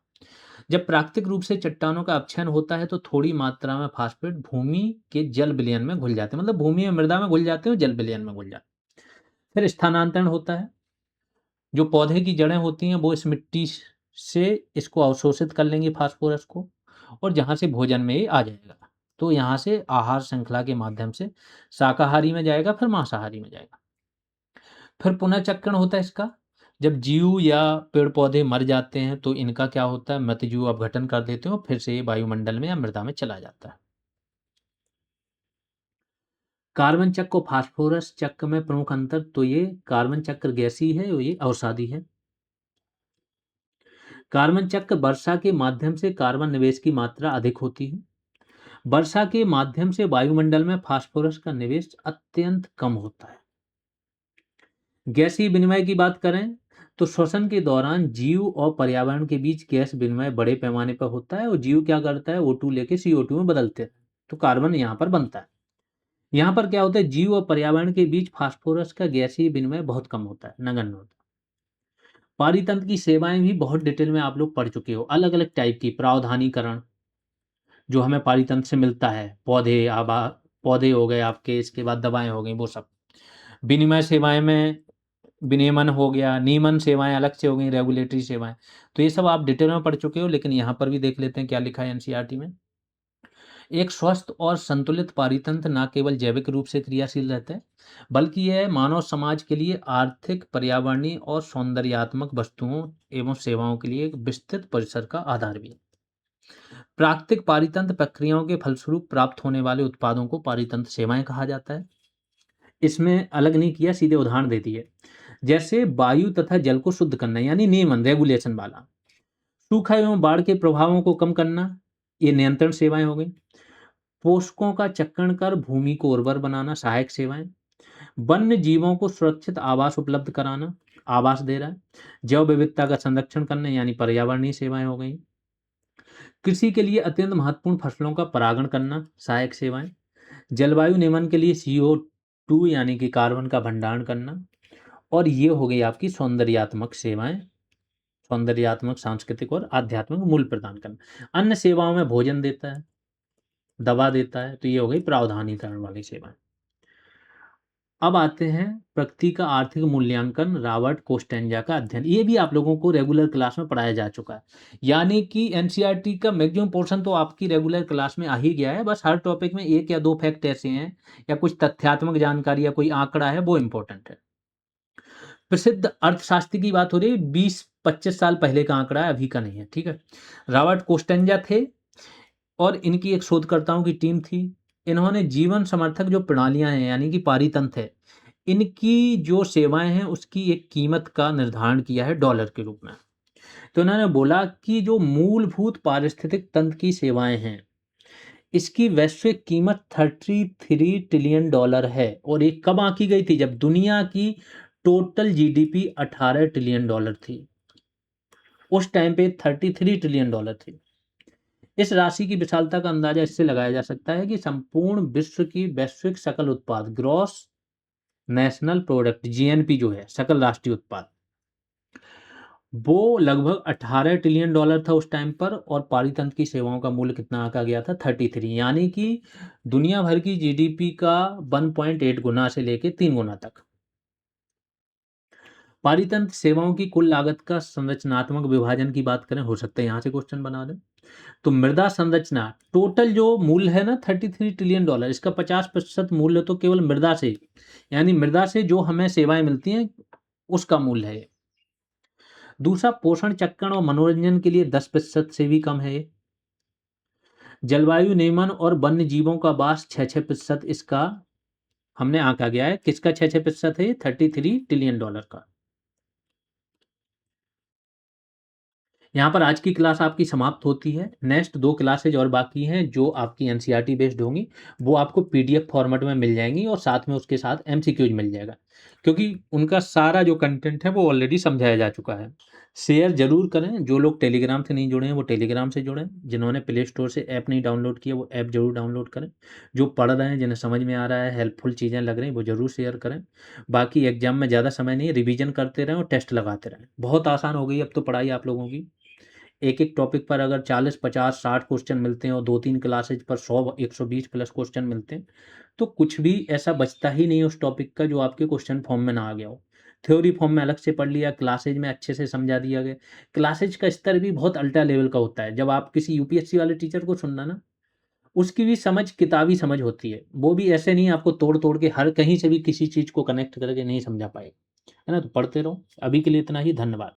जब प्राकृतिक रूप से चट्टानों का अपक्षयन होता है तो थोड़ी मात्रा में फास्फेट भूमि के जल विलयन में घुल जाते हैं, मतलब भूमि में मृदा में घुल जाते हैं और जल विलयन में घुल जाते हैं। फिर स्थानांतरण होता है। जो पौधे की जड़ें होती हैं वो इस मिट्टी से इसको अवशोषित कर लेंगी फास्फोरस को, और जहाँ से भोजन में ही आ जाएगा। तो यहाँ से आहार श्रृंखला के माध्यम से शाकाहारी में जाएगा, फिर मांसाहारी में जाएगा। फिर पुनः चक्रण होता है इसका। जब जीव या पेड़ पौधे मर जाते हैं तो इनका क्या होता है, मृतजीव अपघटन कर देते हैं और फिर से ये वायुमंडल में या मृदा में चला जाता है। कार्बन चक्र और फास्फोरस चक्र में प्रमुख अंतर, तो ये कार्बन चक्र गैसीय है और ये अवसादी है। कार्बन चक्र वर्षा के माध्यम से कार्बन निवेश की मात्रा अधिक होती है। वर्षा के माध्यम से वायुमंडल में फास्फोरस का निवेश अत्यंत कम होता है। गैसीय विनिमय की बात करें तो श्वसन के दौरान जीव और पर्यावरण के बीच गैस विनिमय बड़े पैमाने पर होता है, और जीव क्या करता है, O2 लेके CO2 में बदलते हैं, तो कार्बन यहाँ पर बनता है। यहाँ पर क्या होता है, जीव और पर्यावरण के बीच फास्फोरस का गैसीय विनिमय बहुत कम होता है, नगण्य होता है। पारितंत्र की सेवाएं भी बहुत डिटेल में आप लोग पढ़ चुके हो, अलग अलग टाइप की। प्रावधानीकरण जो हमें पारितंत्र से मिलता है, पौधे हो गए आपके, इसके बाद दवाएं हो गई, वो सब। विनिमय सेवाएं में विनियमन हो गया, नियमन सेवाएं अलग से हो गई, रेगुलेटरी सेवाएं, तो ये सब आप डिटेल में पढ़ चुके हो। लेकिन यहाँ पर भी देख लेते हैं क्या लिखा है NCERT में। एक स्वस्थ और संतुलित पारितंत्र न केवल जैविक रूप से क्रियाशील रहता है, बल्कि यह मानव समाज के लिए आर्थिक, पर्यावरणीय और सौंदर्यात्मक वस्तुओं एवं सेवाओं के लिए एक विस्तृत परिसर का आधार भी है। प्राकृतिक पारितंत्र प्रक्रियाओं के फलस्वरूप प्राप्त होने वाले उत्पादों को पारितंत्र सेवाएं कहा जाता है। इसमें अलग नहीं किया, सीधे उदाहरण दे दिए। जैसे वायु तथा जल को शुद्ध करना, यानी नियमन, रेगुलेशन वाला। सूखा एवं बाढ़ के प्रभावों को कम करना, ये नियंत्रण सेवाएं हो गई। पोषकों का चक्रण कर भूमि को उर्वर बनाना, सहायक सेवाएं। वन्य जीवों को सुरक्षित आवास उपलब्ध कराना, आवास दे रहा है। जैव विविधता का संरक्षण करना, यानी पर्यावरणीय सेवाएं हो गई। कृषि के लिए अत्यंत महत्वपूर्ण फसलों का परागण करना, सहायक सेवाएं। जलवायु नियमन के लिए CO2 यानी कि कार्बन का भंडारण करना। और ये हो गई आपकी सौंदर्यात्मक सेवाएं, सौंदर्यात्मक, सांस्कृतिक और आध्यात्मिक मूल्य प्रदान करना। अन्य सेवाओं में भोजन देता है, दवा देता है, तो ये हो गई प्रावधानीकरण वाली सेवाएं। अब आते हैं प्रकृति का आर्थिक मूल्यांकन, रॉबर्ट कोस्टेंजा का अध्ययन। ये भी आप लोगों को रेगुलर क्लास में पढ़ाया जा चुका है, यानी कि NCERT का मैक्सिमम पोर्शन तो आपकी रेगुलर क्लास में आ ही गया है। बस हर टॉपिक में 1 या 2 फैक्ट ऐसे हैं या कुछ तथ्यात्मक जानकारी या कोई आंकड़ा है, वो इंपॉर्टेंट है। प्रसिद्ध अर्थशास्त्री की बात हो रही है, 20-25 साल पहले का आंकड़ा है, अभी का नहीं है, ठीक है। रॉबर्ट कोस्टेंजा थे और इनकी एक शोधकर्ताओं की टीम थी। इन्होंने जीवन समर्थक जो प्रणालियां हैं, यानी कि पारितंत्र है, इनकी जो सेवाएं हैं उसकी एक कीमत का निर्धारण किया है डॉलर के रूप में। तो इन्होंने बोला कि जो मूलभूत पारिस्थितिक तंत्र की सेवाएं हैं, इसकी वैश्विक कीमत 33 ट्रिलियन डॉलर है। और ये कब आंकी गई थी? जब दुनिया की टोटल जीडीपी 18 ट्रिलियन डॉलर थी। उस टाइम पे 33 ट्रिलियन डॉलर थी। इस राशि की विशालता का अंदाजा इससे लगाया जा सकता है कि संपूर्ण विश्व की वैश्विक सकल उत्पाद, ग्रॉस नेशनल प्रोडक्ट, जीएनपी जो है, सकल राष्ट्रीय उत्पाद, वो लगभग 18 ट्रिलियन डॉलर था उस टाइम पर। और पारितंत्र की सेवाओं का मूल्य कितना आंका गया था? 33। यानी कि दुनिया भर की जीडीपी का 1.8 गुना से लेके 3 गुना तक। पारितंत्र सेवाओं की कुल लागत का संरचनात्मक विभाजन की बात करें, हो सकता है यहां से क्वेश्चन बना दें। तो मृदा संरचना, टोटल जो मूल्य है ना 33 ट्रिलियन डॉलर, इसका 50% मूल्य तो केवल मृदा से, यानी मृदा से जो हमें सेवाएं मिलती हैं उसका मूल्य है। दूसरा, पोषण चक्रण और मनोरंजन के लिए 10% से भी कम है ये। जलवायु नियमन और वन्य जीवों का वास 6% इसका हमने आंका गया है। किसका 6% है? 33 ट्रिलियन डॉलर का। यहाँ पर आज की क्लास आपकी समाप्त होती है। नेक्स्ट 2 क्लासेज और बाकी हैं जो आपकी एनसीईआरटी बेस्ड होंगी, वो आपको पीडीएफ फॉर्मेट में मिल जाएंगी और साथ में उसके साथ एमसीक्यूज मिल जाएगा, क्योंकि उनका सारा जो कंटेंट है वो ऑलरेडी समझाया जा चुका है। शेयर जरूर करें। जो लोग टेलीग्राम से नहीं जुड़े हैं वो टेलीग्राम से जुड़ें। जिन्होंने प्ले स्टोर से ऐप नहीं डाउनलोड किया वो ऐप जरूर डाउनलोड करें। जो पढ़ रहे हैं, जिन्हें समझ में आ रहा है, हेल्पफुल चीज़ें लग रही हैं, वो जरूर शेयर करें। बाकी एग्जाम में ज़्यादा समय नहीं है, रिवीजन करते रहें और टेस्ट लगाते रहें। बहुत आसान हो गई अब तो पढ़ाई आप लोगों की। एक एक टॉपिक पर अगर 40 50 60 क्वेश्चन मिलते हैं और 2 3 क्लासेज पर 100 120 प्लस क्वेश्चन मिलते हैं, तो कुछ भी ऐसा बचता ही नहीं उस टॉपिक का जो आपके क्वेश्चन फॉर्म में ना आ गया हो। थ्योरी फॉर्म में अलग से पढ़ लिया, क्लासेज में अच्छे से समझा दिया गया। क्लासेज का स्तर भी बहुत अल्टा लेवल का होता है। जब आप किसी यूपीएससी वाले टीचर को सुनना ना, उसकी भी समझ किताबी समझ होती है। वो भी ऐसे नहीं आपको तोड़ तोड़ के हर कहीं से भी किसी चीज़ को कनेक्ट करके नहीं समझा पाए, है ना। तो पढ़ते रहो। अभी के लिए इतना ही। धन्यवाद।